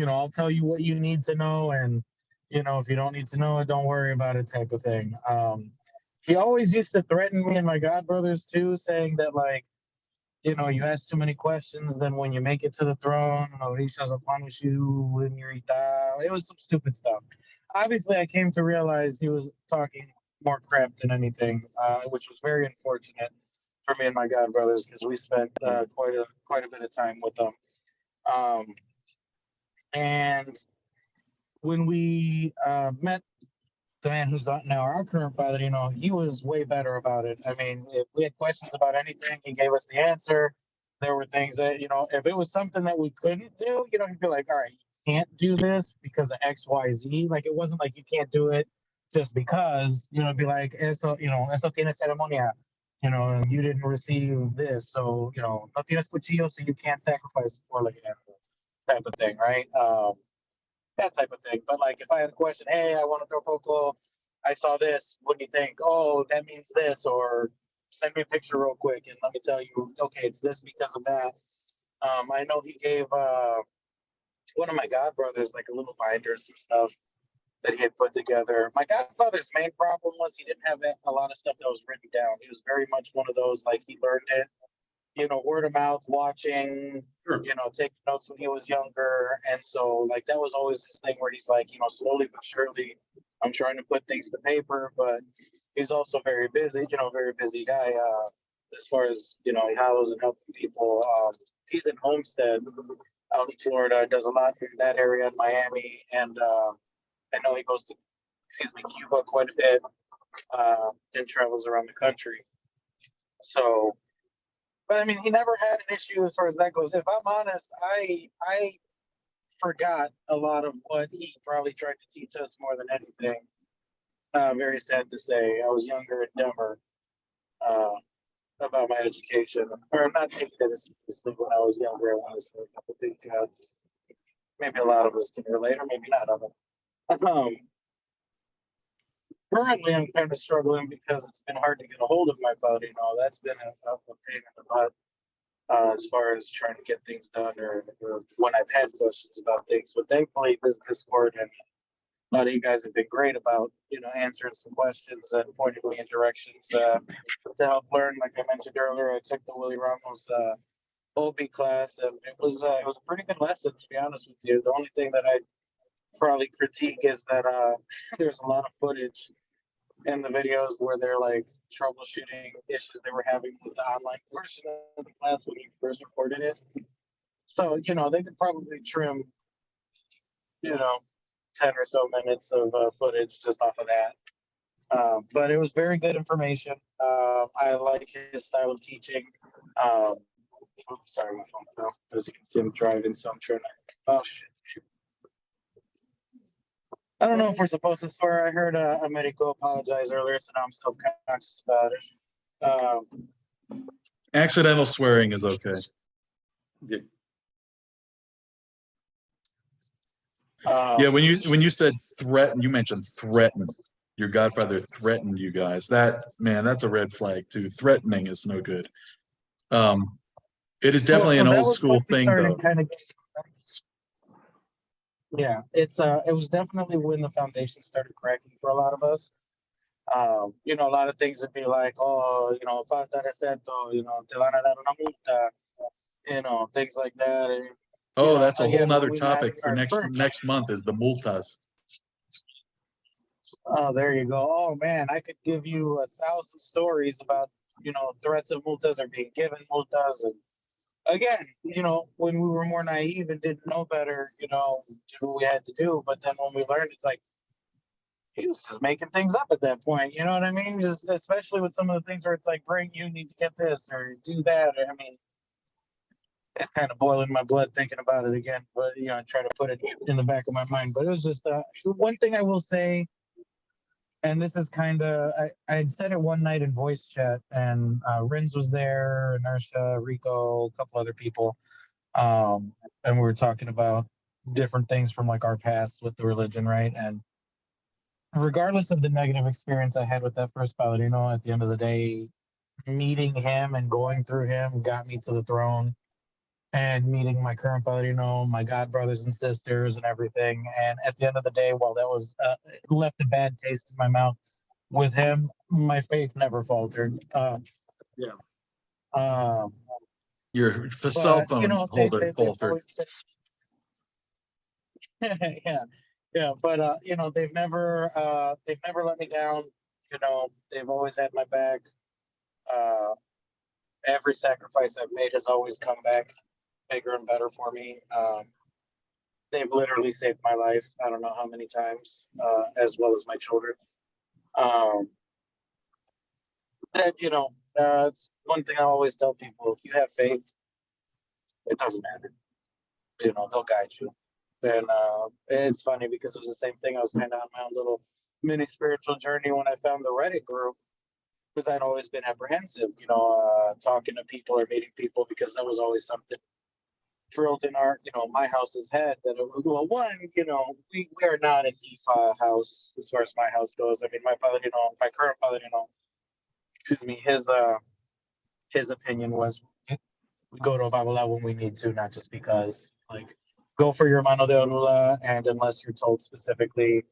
I'll tell you what you need to know, and if you don't need to know it, don't worry about it, type of thing. He always used to threaten me and my god brothers too, saying that like, you ask too many questions, then when you make it to the throne, Orishas will punish you when you're it was some stupid stuff. Obviously, I came to realize he was talking more crap than anything, which was very unfortunate for me and my god brothers, because we spent quite a bit of time with them. And when we met the man who's now our current father, he was way better about it. I mean, if we had questions about anything, he gave us the answer. There were things that, if it was something that we couldn't do, he'd be like, all right, you can't do this because of X, Y, Z. Like, it wasn't like you can't do it just because, it'd be like, eso tiene ceremonia, you didn't receive this. So, no tienes cuchillo, so you can't sacrifice before like an animal type of thing, right? that type of thing. But like if I had a question, hey, I want to throw poco, I saw this. What do you think? Oh, that means this, or send me a picture real quick and let me tell you, okay, it's this because of that. I know he gave one of my godbrothers like a little binder, some stuff that he had put together. My godfather's main problem was he didn't have a lot of stuff that was written down. He was very much one of those like he learned it, word of mouth, watching, Sure. taking notes when he was younger. And so like that was always this thing where he's like, slowly but surely I'm trying to put things to paper, but he's also very busy, very busy guy, as far as, he house and helping people. He's in Homestead out in Florida, does a lot in that area in Miami. And I know he goes to, Cuba quite a bit, and travels around the country. So, but I mean, he never had an issue as far as that goes. If I'm honest, I forgot a lot of what he probably tried to teach us more than anything. Very sad to say, I was younger and dumber about my education, or not taking it as seriously when I was younger. I want to say, I think maybe a lot of us can relate, or maybe not of it. Currently, I'm kind of struggling because it's been hard to get a hold of my father. That's been a pain in the butt as far as trying to get things done, or when I've had questions about things. But thankfully, this Discord and a lot of you guys have been great about answering some questions and pointing me in directions to help learn. Like I mentioned earlier, I took the Willie Ramos OB class, and it was a pretty good lesson, to be honest with you. The only thing that I probably critique is that there's a lot of footage in the videos where they're like troubleshooting issues they were having with the online portion of the class when you first recorded it. So, they could probably trim, 10 or so minutes of footage just off of that. But it was very good information. I like his style of teaching. Sorry, my phone fell. As you can see, I'm driving, so I'm trying to. Oh, shit. I don't know if we're supposed to swear. I heard Americo apologize earlier, so now I'm self-conscious about it. Accidental swearing is okay. Yeah, when you said threaten, you mentioned threaten. Your godfather threatened you guys. That's a red flag too. Threatening is no good. It is definitely an old school thing though. Yeah, it was definitely when the foundation started cracking for a lot of us. A lot of things would be like, oh, falta respeto, te van a dar una multa, things like that. And, Oh, that's a whole again, nother we topic met for our next first- month is the multas. Oh, there you go. Oh man, I could give you 1,000 stories about, threats of multas or being given multas. And again, when we were more naive and didn't know better, did what we had to do. But then when we learned, it's like, he was just making things up at that point. You know what I mean? Just especially with some of the things where it's like, bring, you need to get this or do that. I mean, it's kind of boiling my blood thinking about it again. But I try to put it in the back of my mind. But it was just one thing I will say, and this is kind of I said it one night in voice chat, and Rins was there, Inertia, Rico, a couple other people, and we were talking about different things from like our past with the religion, right? And regardless of the negative experience I had with that first Paladino, at the end of the day, meeting him and going through him got me to the throne, and meeting my current Paladino, my god brothers and sisters and everything. And at the end of the day, while that was left a bad taste in my mouth with him, my faith never faltered. Yeah. Your cell phone holder faltered. Yeah, but they've never let me down. They've always had my back. Every sacrifice I've made has always come back bigger and better for me. They've literally saved my life. I don't know how many times, as well as my children. It's one thing I always tell people: if you have faith, it doesn't matter. They'll guide you. And it's funny because it was the same thing. I was kind of on my own little mini spiritual journey when I found the Reddit group, because I'd always been apprehensive, talking to people or meeting people, because that was always something drilled in our, my house's head that it was, well, one, we are not an IFA house as far as my house goes. I mean, my current father, excuse me, his opinion was we go to a Babala when we need to, not just because. Like, go for your mano de orula, and unless you're told specifically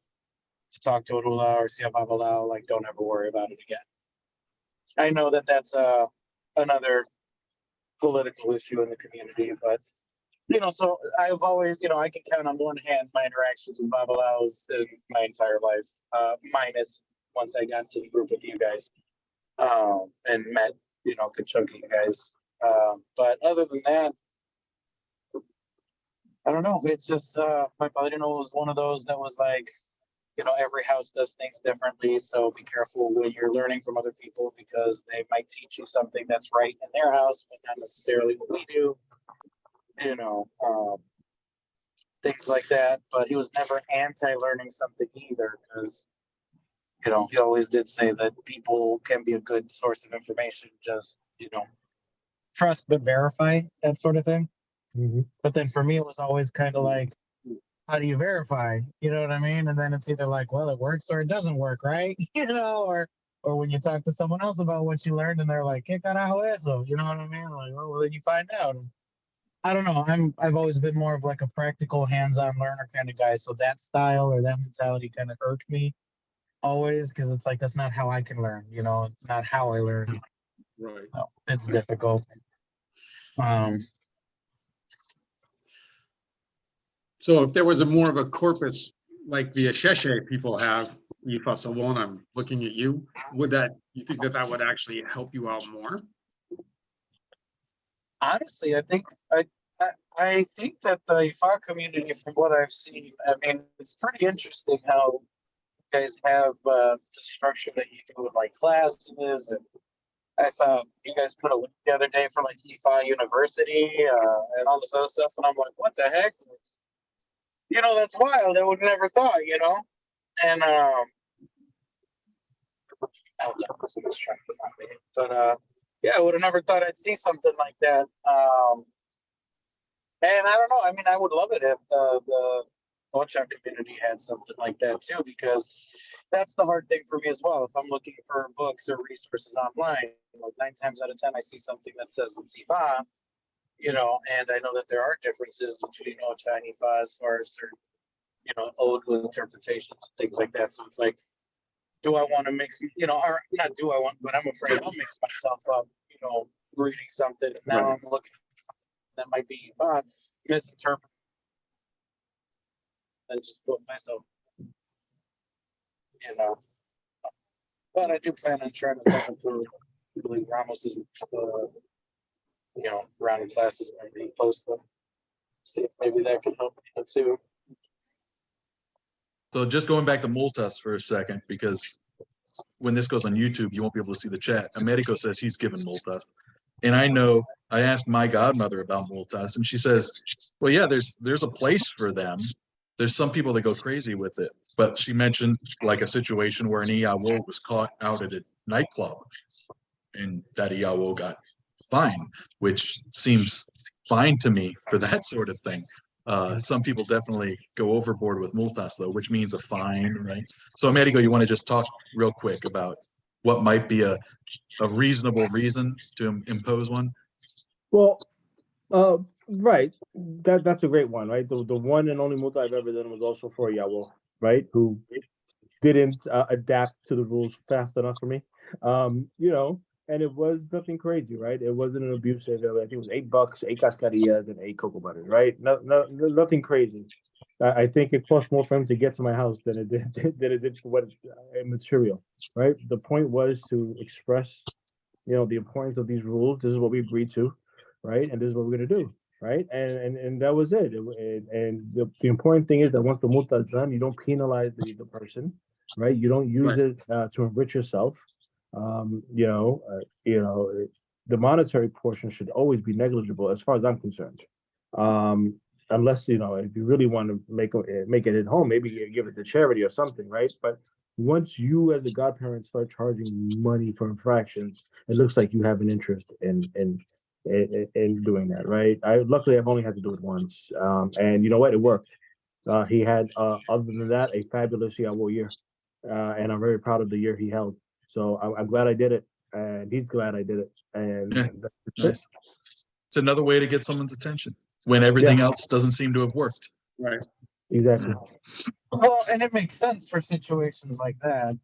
to talk to orula or see a Babala, like, don't ever worry about it again. I know that that's another political issue in the community, but so I've always, I can count on one hand my interactions with Babalaos in my entire life, minus once I got to the group with you guys, and met, good chunk of you guys. But other than that, I don't know. It's just my father-in-law was one of those that was like, every house does things differently. So be careful when you're learning from other people because they might teach you something that's right in their house, but not necessarily what we do. Things like that. But he was never anti-learning something either because, he always did say that people can be a good source of information. Just, trust but verify, that sort of thing. But then for me, it was always kind of like, how do you verify? You know what I mean? And then it's either like, well, it works or it doesn't work, right? Or when you talk to someone else about what you learned and they're like, ¿Qué carajo eso? You know what I mean? Like, well, then you find out. I don't know. I've always been more of like a practical, hands-on learner kind of guy. So that style or that mentality kind of irked me always because it's like that's not how I can learn. It's not how I learn. Right. So it's difficult. So if there was a more of a corpus like the Asheshe people have, Ifa Salon, I'm looking at you, you think that would actually help you out more? Honestly, I think I think that the Ifa community, from what I've seen, I mean, it's pretty interesting how you guys have the structure that you do with like classes, and I saw you guys put a link the other day for like Ifa University and all this other stuff, and I'm like, what the heck? That's wild. I would never thought, and someone's trying to find me. But yeah, I would have never thought I'd see something like that. And I don't know. I mean, I would love it if the Ocha community had something like that too, because that's the hard thing for me as well. If I'm looking for books or resources online, 9 times out of 10, I see something that says it's Ifa, and I know that there are differences between Ocha and Ifa as far as certain, old interpretations, things like that. So it's like, do I want to mix, or not do I want, but I'm afraid I'll mix myself up, reading something. And now I'm looking at something that might be misinterpreted. And just put myself, But I do plan on trying to sign up for, I believe Ramos is, round of classes when we post them. See if maybe that can help me too. So just going back to multas for a second, because when this goes on YouTube, you won't be able to see the chat. Americo says he's given multas. And I asked my godmother about multas, and she says, well, yeah, there's a place for them. There's some people that go crazy with it. But she mentioned like a situation where an Iawo was caught out at a nightclub, and that Iawo got fined, which seems fine to me for that sort of thing. Some people definitely go overboard with multas, though, which means a fine, right? So, Amerigo, you want to just talk real quick about what might be a reasonable reason to impose one? Well, right. That's a great one, right? The one and only multa I've ever done was also for Yawo, right? Who didn't adapt to the rules fast enough for me. And it was nothing crazy, right? It wasn't an abusive. I think it was $8, 8 cascarillas, and 8 cocoa butters, right? Nothing crazy. I think it cost more for him to get to my house than it did for what material, right? The point was to express, the importance of these rules. This is what we agreed to, right? And this is what we're gonna do, right? And that was it. And the important thing is that once the multa is done, you don't penalize the person, right? You don't use it to enrich yourself. The monetary portion should always be negligible as far as I'm concerned. Unless, if you really want to make it at home, maybe you give it to charity or something, right? But once you as a godparent start charging money for infractions, it looks like you have an interest in in doing that, right? Luckily I've only had to do it once, and you know what, it worked. He had, other than that, a fabulous Yahoo year, and I'm very proud of the year he held. So I'm glad I did it, and he's glad I did it, and Yeah, that's it. nice. It's another way to get someone's attention when everything else doesn't seem to have worked. Right. Exactly. Well, and it makes sense for situations like that.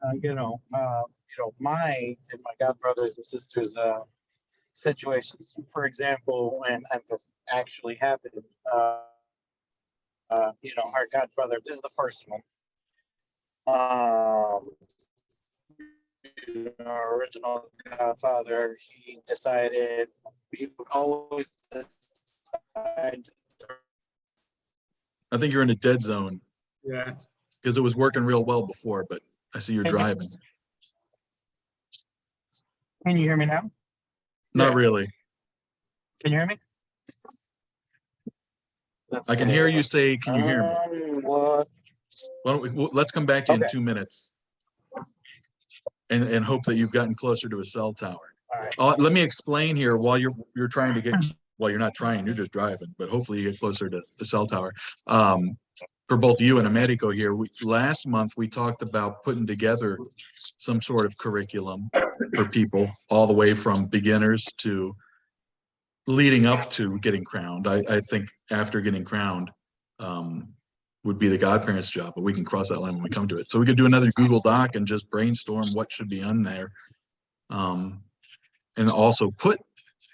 My and my godbrothers and sisters situations. For example, when this actually happened, our godbrother. This is the first one. Our original godfather. He decided he would always decide. I think you're in a dead zone Yeah. because it was working real well before, but I see you're driving. Can you hear me now? Not Yeah. really. Can you hear me? I can hear you say, "Can you hear me?" What? Why don't let's come back to you in Okay. 2 minutes, and hope that you've gotten closer to a cell tower. All right. Let me explain here while you're trying to get. Well, you're not trying; you're just driving. But hopefully, you get closer to the cell tower. For both you and Americo here, last month we talked about putting together some sort of curriculum for people, all the way from beginners to leading up to getting crowned. I think after getting crowned would be the godparents' job, but we can cross that line when we come to it. So we could do another Google Doc and just brainstorm what should be on there, and also put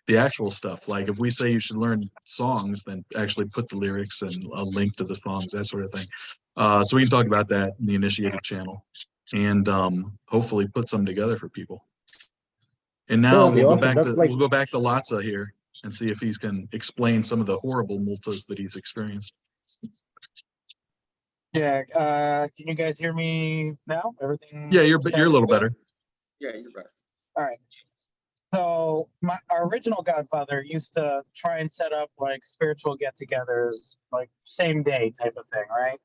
the actual stuff. Like if we say you should learn songs, then actually put the lyrics and a link to the songs, that sort of thing. So we can talk about that in the initiated channel, and hopefully put some together for people. And now That'd be we'll awesome. That's like, go back to Latza here and see if he can explain some of the horrible multas that he's experienced. Yeah. Can you guys hear me now? Everything? Yeah, you're a little better. Yeah, you're right. All right. So our original godfather used to try and set up like spiritual get-togethers, like same day type of thing, right?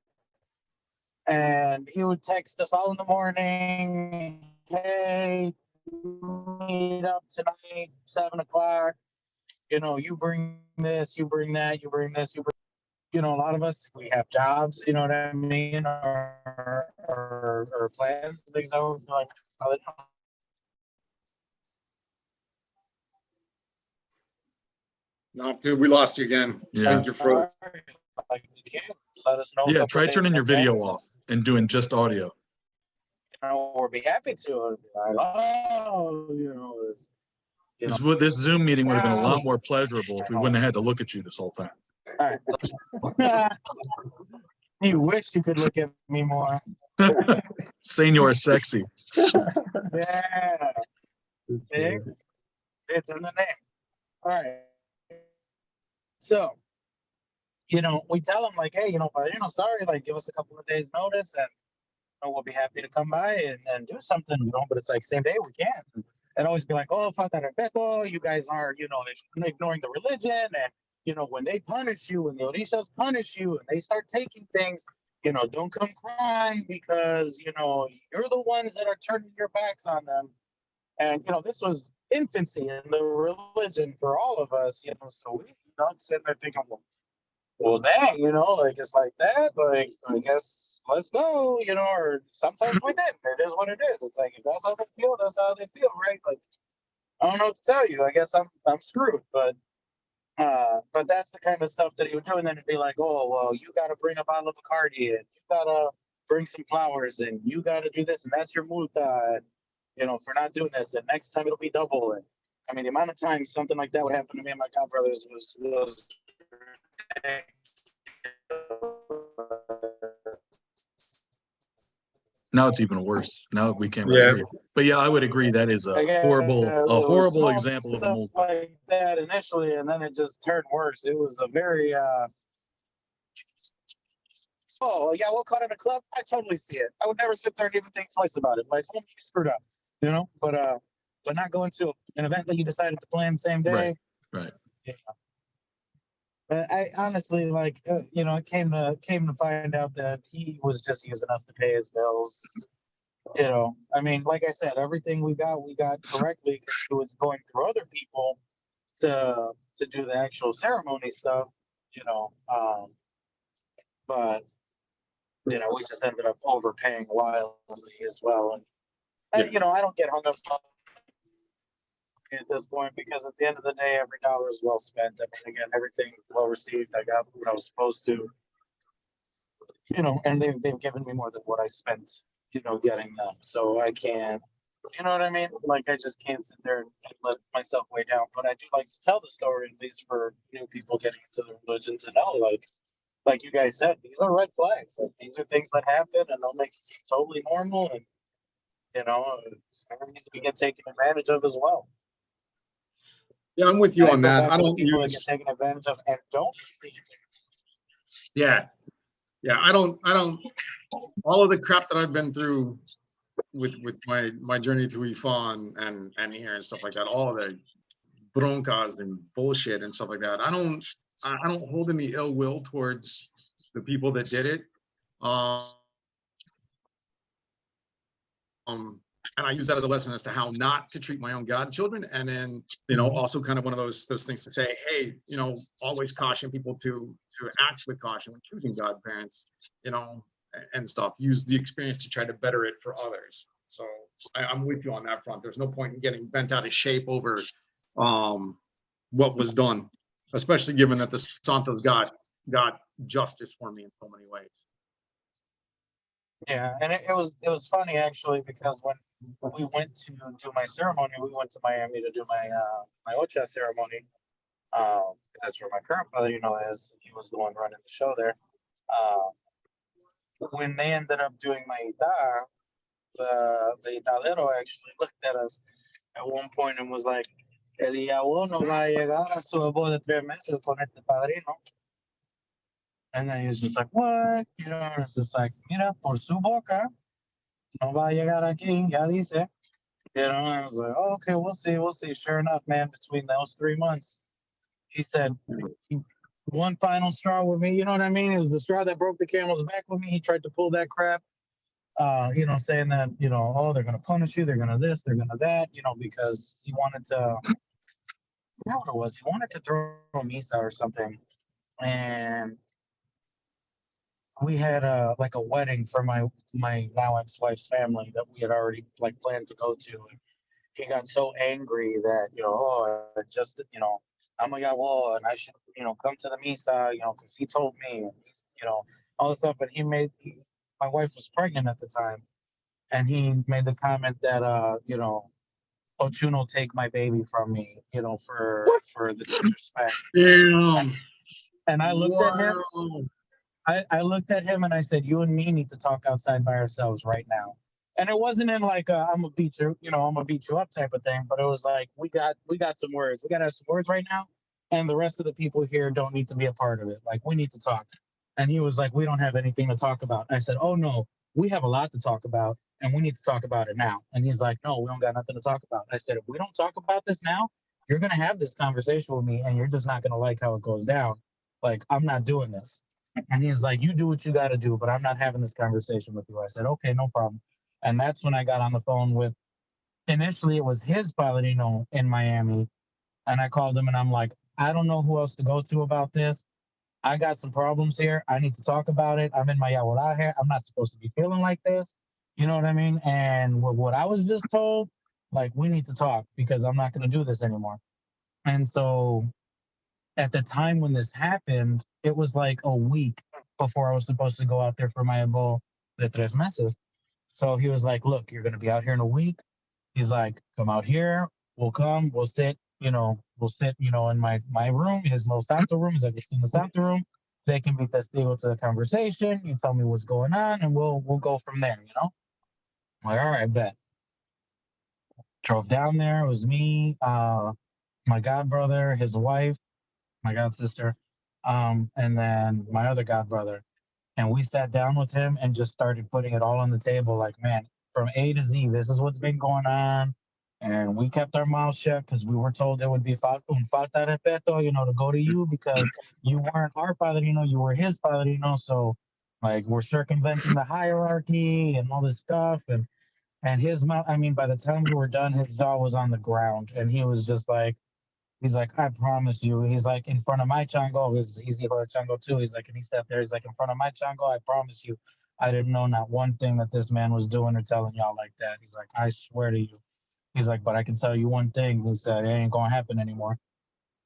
And he would text us all in the morning, "Hey, meet up tonight, 7 o'clock. You bring this, you bring that, you bring this, you bring." A lot of us, we have jobs, you know what I mean, or plans, things that we're like, No, dude, we lost you again. Yeah. I think you're froze. like, you can let us know. a Yeah, couple try days turning in your video advance, off and doing just audio. We'll be happy to. This Zoom meeting would have been a lot more pleasurable if we wouldn't have had to look at you this whole time. All right. You wish you could look at me more. Senor Sexy. Yeah. See? It's in the name. All right. So, we tell them like, hey, sorry, like give us a couple of days notice and we'll be happy to come by and do something, but it's like same day we can't. And always be like, oh, falta respeto, you guys are, ignoring the religion. And, when they punish you, when the orishas punish you and they start taking things, don't come crying because, you're the ones that are turning your backs on them. And, this was infancy in the religion for all of us, so we sitting there thinking, well, dang, like it's like that, like I guess let's go, or sometimes we didn't. It is what it is. It's like if that's how they feel, that's how they feel, right? Like I don't know what to tell you. I guess I'm screwed, but that's the kind of stuff that he would do, and then it'd be like, oh well, you got to bring a bottle of Bacardi, and you gotta bring some flowers, and you got to do this, and that's your multa, and for not doing this, and next time it'll be double. And I mean, the amount of times something like that would happen to me and my godbrothers was Now it's even worse. Now we can't really Yeah. hear you. But yeah, I would agree that is a horrible example of a multa. like that initially, and then it just turned worse. It was a very oh yeah, we'll cut in a club. I totally see it. I would never sit there and even think twice about it. Like, oh, you screwed up, but not going to an event that you decided to plan the same day. Right. Yeah. But I honestly, it came to find out that he was just using us to pay his bills. I mean, like I said, everything we got correctly because he was going through other people to do the actual ceremony stuff, you know. But you know, we just ended up overpaying wildly as well. And Yeah. you know, I don't get hung up on at this point because at the end of the day, every dollar is well spent. I mean, again, everything well received. I got what I was supposed to, you know, and they've given me more than what I spent, you know, getting them. So I can't, you know what I mean? Like I just can't sit there and let myself way down. But I do like to tell the story, at least for new people getting into the religion, to know, like you guys said, these are red flags. Like, these are things that happen, and they'll make it seem totally normal. And you know, it needs to get taken advantage of as well. Yeah, I'm with you I on feel that. bad I for the don't people that use, get taken advantage of and don't see. yeah. Yeah, I don't, all of the crap that I've been through with my journey through Ifa and here and stuff like that, all of the broncas and bullshit and stuff like that. I don't hold any ill will towards the people that did it. And I use that as a lesson as to how not to treat my own godchildren. And then, you know, also kind of one of those things to say, hey, you know, always caution people to act with caution when choosing godparents, you know, and stuff. Use the experience to try to better it for others. So I'm with you on that front. There's no point in getting bent out of shape over what was done, especially given that the Santos got justice for me in so many ways. Yeah, and it was funny actually because when we went to do my ceremony, we went to Miami to do my Ocha ceremony. That's where my current father-in-law is. He was the one running the show there. When they ended up doing my ita, the italero actually looked at us at one point and was like, "El Yahweh no va a llegar a su boda de 3 meses con este padrino." And then he was just like, "What?" You know, and it's just like, "Mira, por su boca, no va a llegar aquí, ya dice." You know, and I was like, "Oh, okay, we'll see, we'll see." Sure enough, man, between those 3 months, he said, one final straw with me. You know what I mean? It was the straw that broke the camel's back with me. He tried to pull that crap, you know, saying that, you know, oh, they're going to punish you. They're going to this, they're going to that, you know, because he wanted to, I forgot what it was. He wanted to throw Misa or something. And we had like a wedding for my now ex-wife's family that we had already like planned to go to. And he got so angry that, you know, oh, just, you know, I'm a Yahweh and I should, you know, come to the Misa, you know, because he told me, and he's, you know, all this stuff. And my wife was pregnant at the time, and he made the comment that, you know, Ochun will take my baby from me, you know, for the disrespect. Damn. And I looked at him. Wow. I looked at him and I said, "You and me need to talk outside by ourselves right now." And it wasn't in like I'm gonna beat you, you know, I'm gonna beat you up type of thing, but it was like we got some words. We got to have some words right now, and the rest of the people here don't need to be a part of it. Like we need to talk. And he was like, "We don't have anything to talk about." I said, "Oh no, we have a lot to talk about, and we need to talk about it now." And he's like, "No, we don't got nothing to talk about." I said, "If we don't talk about this now, you're gonna have this conversation with me, and you're just not gonna like how it goes down. Like I'm not doing this." And he's like, "You do what you got to do, but I'm not having this conversation with you." I said, "Okay, no problem." And that's when I got on the phone with, initially it was his Paladino in Miami. And I called him and I'm like, "I don't know who else to go to about this. I got some problems here. I need to talk about it. I'm in my Yawaraje. I'm not supposed to be feeling like this." You know what I mean? And with what I was just told, like, we need to talk because I'm not going to do this anymore. And so at the time when this happened, it was like a week before I was supposed to go out there for my Evo de 3 meses. So he was like, "Look, you're going to be out here in a week." He's like, "Come out here. We'll come. We'll sit, you know, in my room, his little Santo room. He's like, "It's in the Santo room. They can be testigo to the conversation. You tell me what's going on, and we'll go from there, you know?" I'm like, "All right, bet." Drove down there. It was me, my god brother, his wife, my god sister, and then my other god brother. And we sat down with him and just started putting it all on the table. Like, man, from A to Z, this is what's been going on. And we kept our mouths shut because we were told there would be falta respeto, you know, to go to you because you weren't our father, you know, you were his father, you know. So, like, we're circumventing the hierarchy and all this stuff. And his mouth, I mean, by the time we were done, his jaw was on the ground. And he was just like, He's like, I promise you. He's like, in front of my chango, he's hijo de chango too. He's like, and he stepped there. He's like, in front of my chango, I promise you, I didn't know not one thing that this man was doing or telling y'all like that. He's like, I swear to you. He's like, but I can tell you one thing. He said, it ain't gonna happen anymore.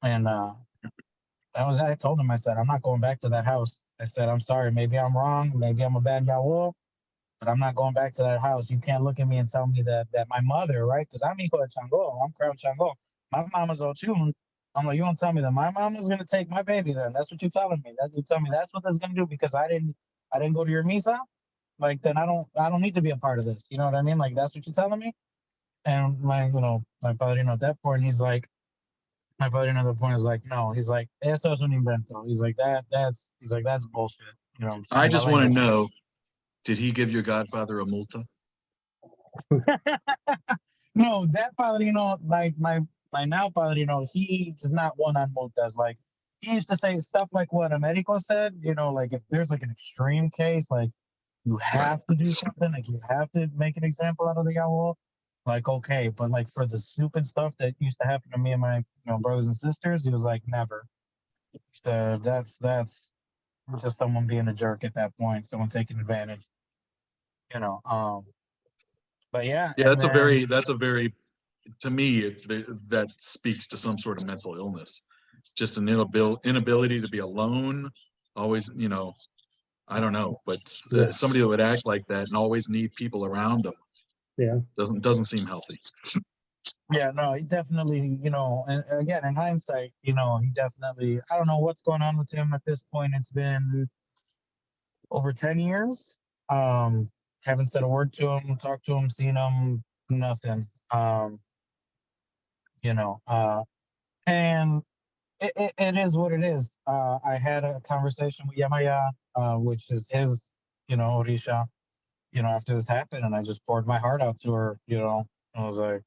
And I told him, I said, I'm not going back to that house. I said, I'm sorry, maybe I'm wrong, maybe I'm a bad yawo, but I'm not going back to that house. You can't look at me and tell me that my mother, right? Because I'm hijo de chango, I'm crown chango. My mama's Ochun. I'm like, you don't tell me that my mama's gonna take my baby then. That's what you're telling me. That's what you tell me that's what that's gonna do because I didn't go to your misa. Like then I don't need to be a part of this. You know what I mean? Like that's what you're telling me. And my padrino at that point, he's like, my padrino at that point is like, no, he's like, eso es un invento. He's like, that's bullshit. You know, I just mala want to leche. know, did he give your godfather a multa? No, that padrino, like my now padrino, he is not one on multas. Like he used to say stuff like what Americo said, like if there's like an extreme case, like you have to do something, like you have to make an example out of the owl. Like, okay, but like for the stupid stuff that used to happen to me and my brothers and sisters, he was like, never. So that's just someone being a jerk at that point, someone taking advantage, you know. But yeah, Yeah, and then that's a very, to me, that speaks to some sort of mental illness. Just an inability to be alone, always, I don't know, but Yeah. somebody that would act like that and always need people around them Yeah. doesn't seem healthy. yeah, no, he definitely, and again, in hindsight, he definitely, I don't know what's going on with him at this point. It's been over 10 years. Haven't said a word to him, talked to him, seen him, nothing. You know, and it is what it is. I had a conversation with Yamaya, which is his, Orisha, after this happened, and I just poured my heart out to her, I was like,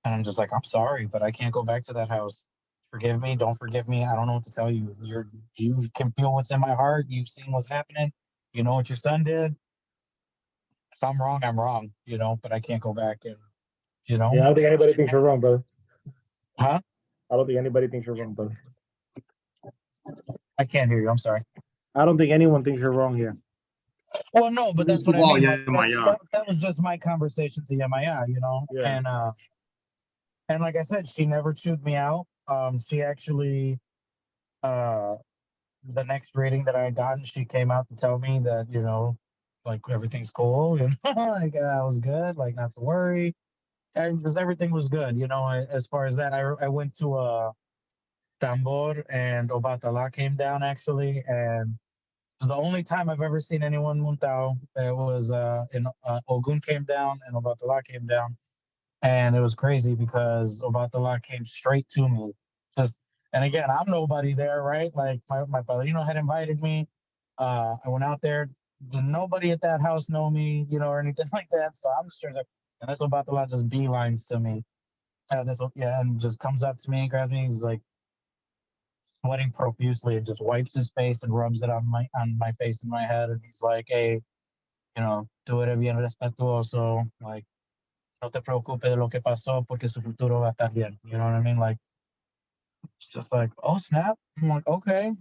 and I'm just like, I'm sorry, but I can't go back to that house. Forgive me, don't forgive me. I don't know what to tell you. You can feel what's in my heart. You've seen what's happening. You know what your son did. If I'm wrong, I'm wrong, but I can't go back and, Yeah, I don't think anybody thinks you're wrong, brother. huh? I don't think anybody thinks you're wrong, brother. I can't hear you. I'm sorry. I don't think anyone thinks you're wrong here. Well, no, but that's First what of I all, mean. yeah, Like my that was just my conversation to Yamaya, Yeah. And like I said, she never chewed me out. She actually, uh, the next reading that I had gotten, she came out to tell me that, like everything's cool, like I was good, like not to worry. And because everything was good, as far as that, I went to a tambor and Obatala came down actually. And it was the only time I've ever seen anyone muntao. It was in Ogun came down and Obatala came down. And it was crazy because Obatala came straight to me. Just and again, I'm nobody there, right? Like my padrino had invited me. I went out there. Did nobody at that house know me, or anything like that. So I'm just like, and this Obatala just beelines to me. And just comes up to me and grabs me. He's like sweating profusely and just wipes his face and rubs it on my face and my head. And he's like, hey, tú eres bien respetuoso. Like, no te preocupes de lo que pasó porque su futuro va a estar bien. You know what I mean? Like, it's just like, oh, snap. I'm like, okay.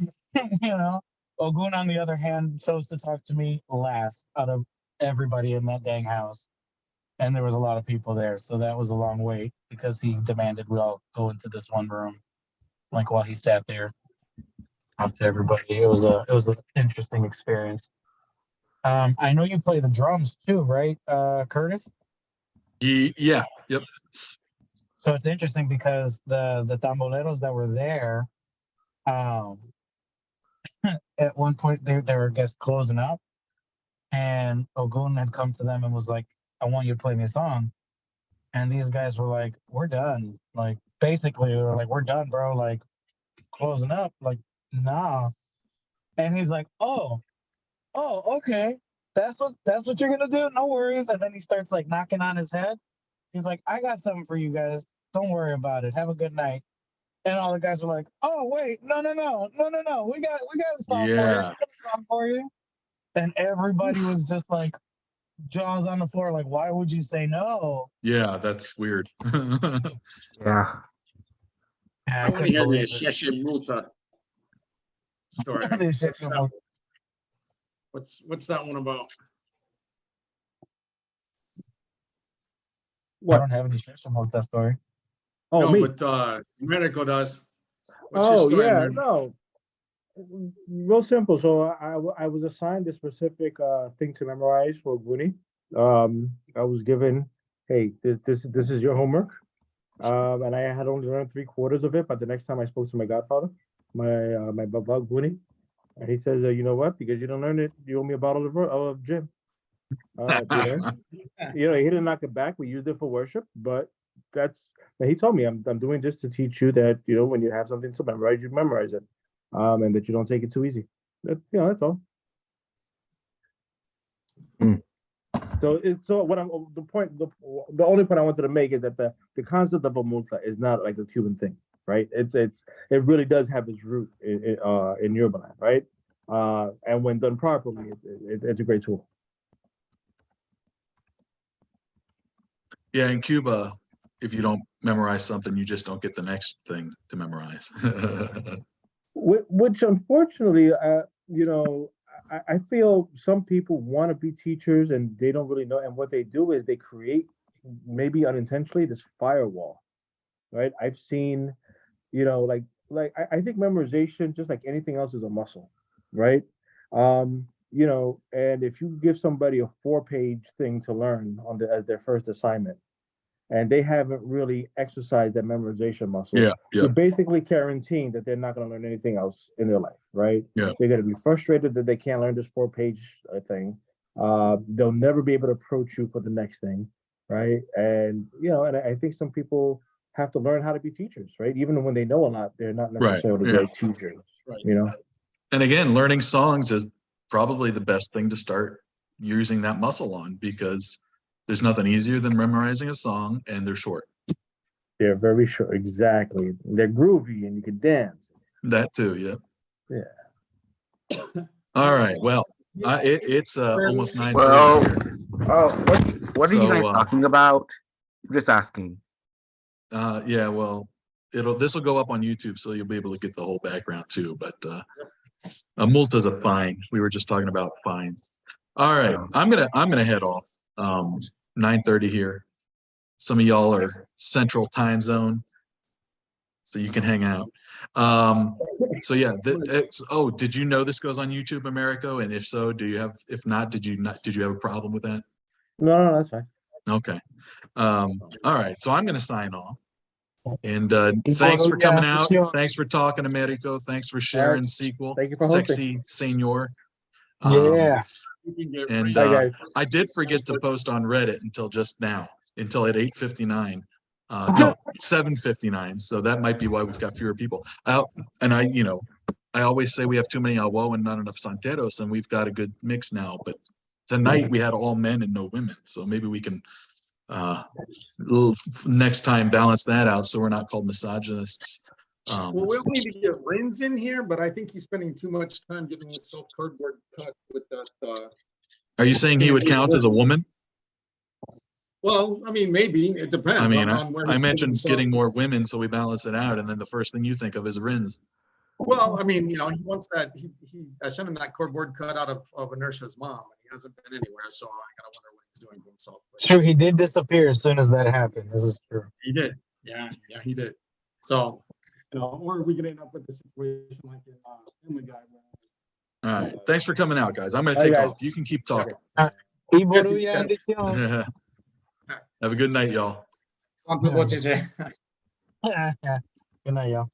Ogun, on the other hand, chose to talk to me last out of everybody in that dang house. And there was a lot of people there. So that was a long wait because he demanded we all go into this one room. Like while he sat there, talked to everybody. It was an interesting experience. I know you play the drums too, right, Curtis? Yeah, yep. So it's interesting because the tamboleros that were there, um, at one point they were just closing up, and Ogun had come to them and was like, "I want you to play me a song." And these guys were like, "We're done." Like basically, they were like, "We're done, bro." Like closing up. Like nah. And he's like, "Oh, okay. That's what you're gonna do. No worries." And then he starts like knocking on his head. He's like, "I got something for you guys. Don't worry about it. Have a good night." And all the guys are like, "Oh wait, no. We got a song for you. We Yeah. got a song for you." And everybody was just like jaws on the floor, like, "Why would you say no?" Yeah, that's weird. Yeah. Yeah, I want to couldn't hear the believe it. Sheshe Muta story. The Sheshe Muta. What's that one about? I What? don't have any Sheshe Muta story. Oh, No, me. but Americo does. What's your Oh, story, yeah, Americo? no. Real simple. So I was assigned a specific thing to memorize for Guni. I was given, hey, this is your homework. And I had only learned 3/4 of it. But the next time I spoke to my godfather, my Baba Guni, and he says, you know what? Because you don't learn it, you owe me a bottle of gin. He didn't knock it back. We used it for worship, but he told me I'm doing this to teach you that when you have something to memorize, you memorize it, and that you don't take it too easy. That's all. So what I'm the only point I wanted to make is that the concept of a multa is not like a Cuban thing, right? It really does have its root in Yoruba land, right? And when done properly, it's a great tool. Yeah, in Cuba, if you don't memorize something, you just don't get the next thing to memorize. Which unfortunately, I feel some people want to be teachers and they don't really know. And what they do is they create, maybe unintentionally, this firewall, right? I've seen, I think memorization, just like anything else, is a muscle, right? And if you give somebody a 4-page thing to learn as their first assignment, and they haven't really exercised that memorization muscle, Yeah. you're basically guaranteeing that they're not going to learn anything else in their life, right? Yeah. They're going to be frustrated that they can't learn this 4-page thing. They'll never be able to approach you for the next thing, right? And I think some people have to learn how to be teachers, right? Even when they know a lot, they're not necessarily great teachers, Right. And again, learning songs is probably the best thing to start using that muscle on, because there's nothing easier than memorizing a song, and they're short. They're very short, exactly. They're groovy and you can dance. That too, yeah. Yeah. All right. Well, it's almost 9:30 Well, here. what are you guys So, talking about? Just asking. Yeah, well, this will go up on YouTube, so you'll be able to get the whole background too. But a multa's a fine. We were just talking about fines. All right, I'm gonna head off. 9:30 here. Some of y'all are Central Time Zone, so you can hang out. So yeah. Did you know this goes on YouTube, Americo? And if so, if not, did you have a problem with that? No, that's fine. Okay. All right. So I'm gonna sign off. And thanks for coming out. Thanks for talking, Americo. Thanks for sharing sequel. Thank you for Sexy Senor. Yeah. And Bye, guys. I did forget to post on Reddit until just now, until at 8:59. No, 7:59. So that might be why we've got fewer people. And I always say we have too many Awo and not enough Santeros, and we've got a good mix now. But tonight we had all men and no women. So maybe we can next time balance that out so we're not called misogynists. Well, we'll need to get Renz in here, but I think he's spending too much time getting himself cardboard cut with that. Are you saying he would count as a woman? Well, I mean, maybe it depends. I mean, on where I he's mentioned putting getting more himself. women so we balance it out, and then the first thing you think of is Rins. Well, I mean, he wants that. I sent him that cardboard cut out of Inertia's mom, and he hasn't been anywhere. So I gotta wonder what he's doing to himself. True, he did disappear as soon as that happened. This is true. He did. Yeah, he did. So, or we could end up with the situation like in Family Guy. All right. Thanks for coming out, guys. I'm going to Bye, take guys. off. You can keep talking. Y Boruya edición. Have a good night, y'all. Santo Voce. Good night, y'all.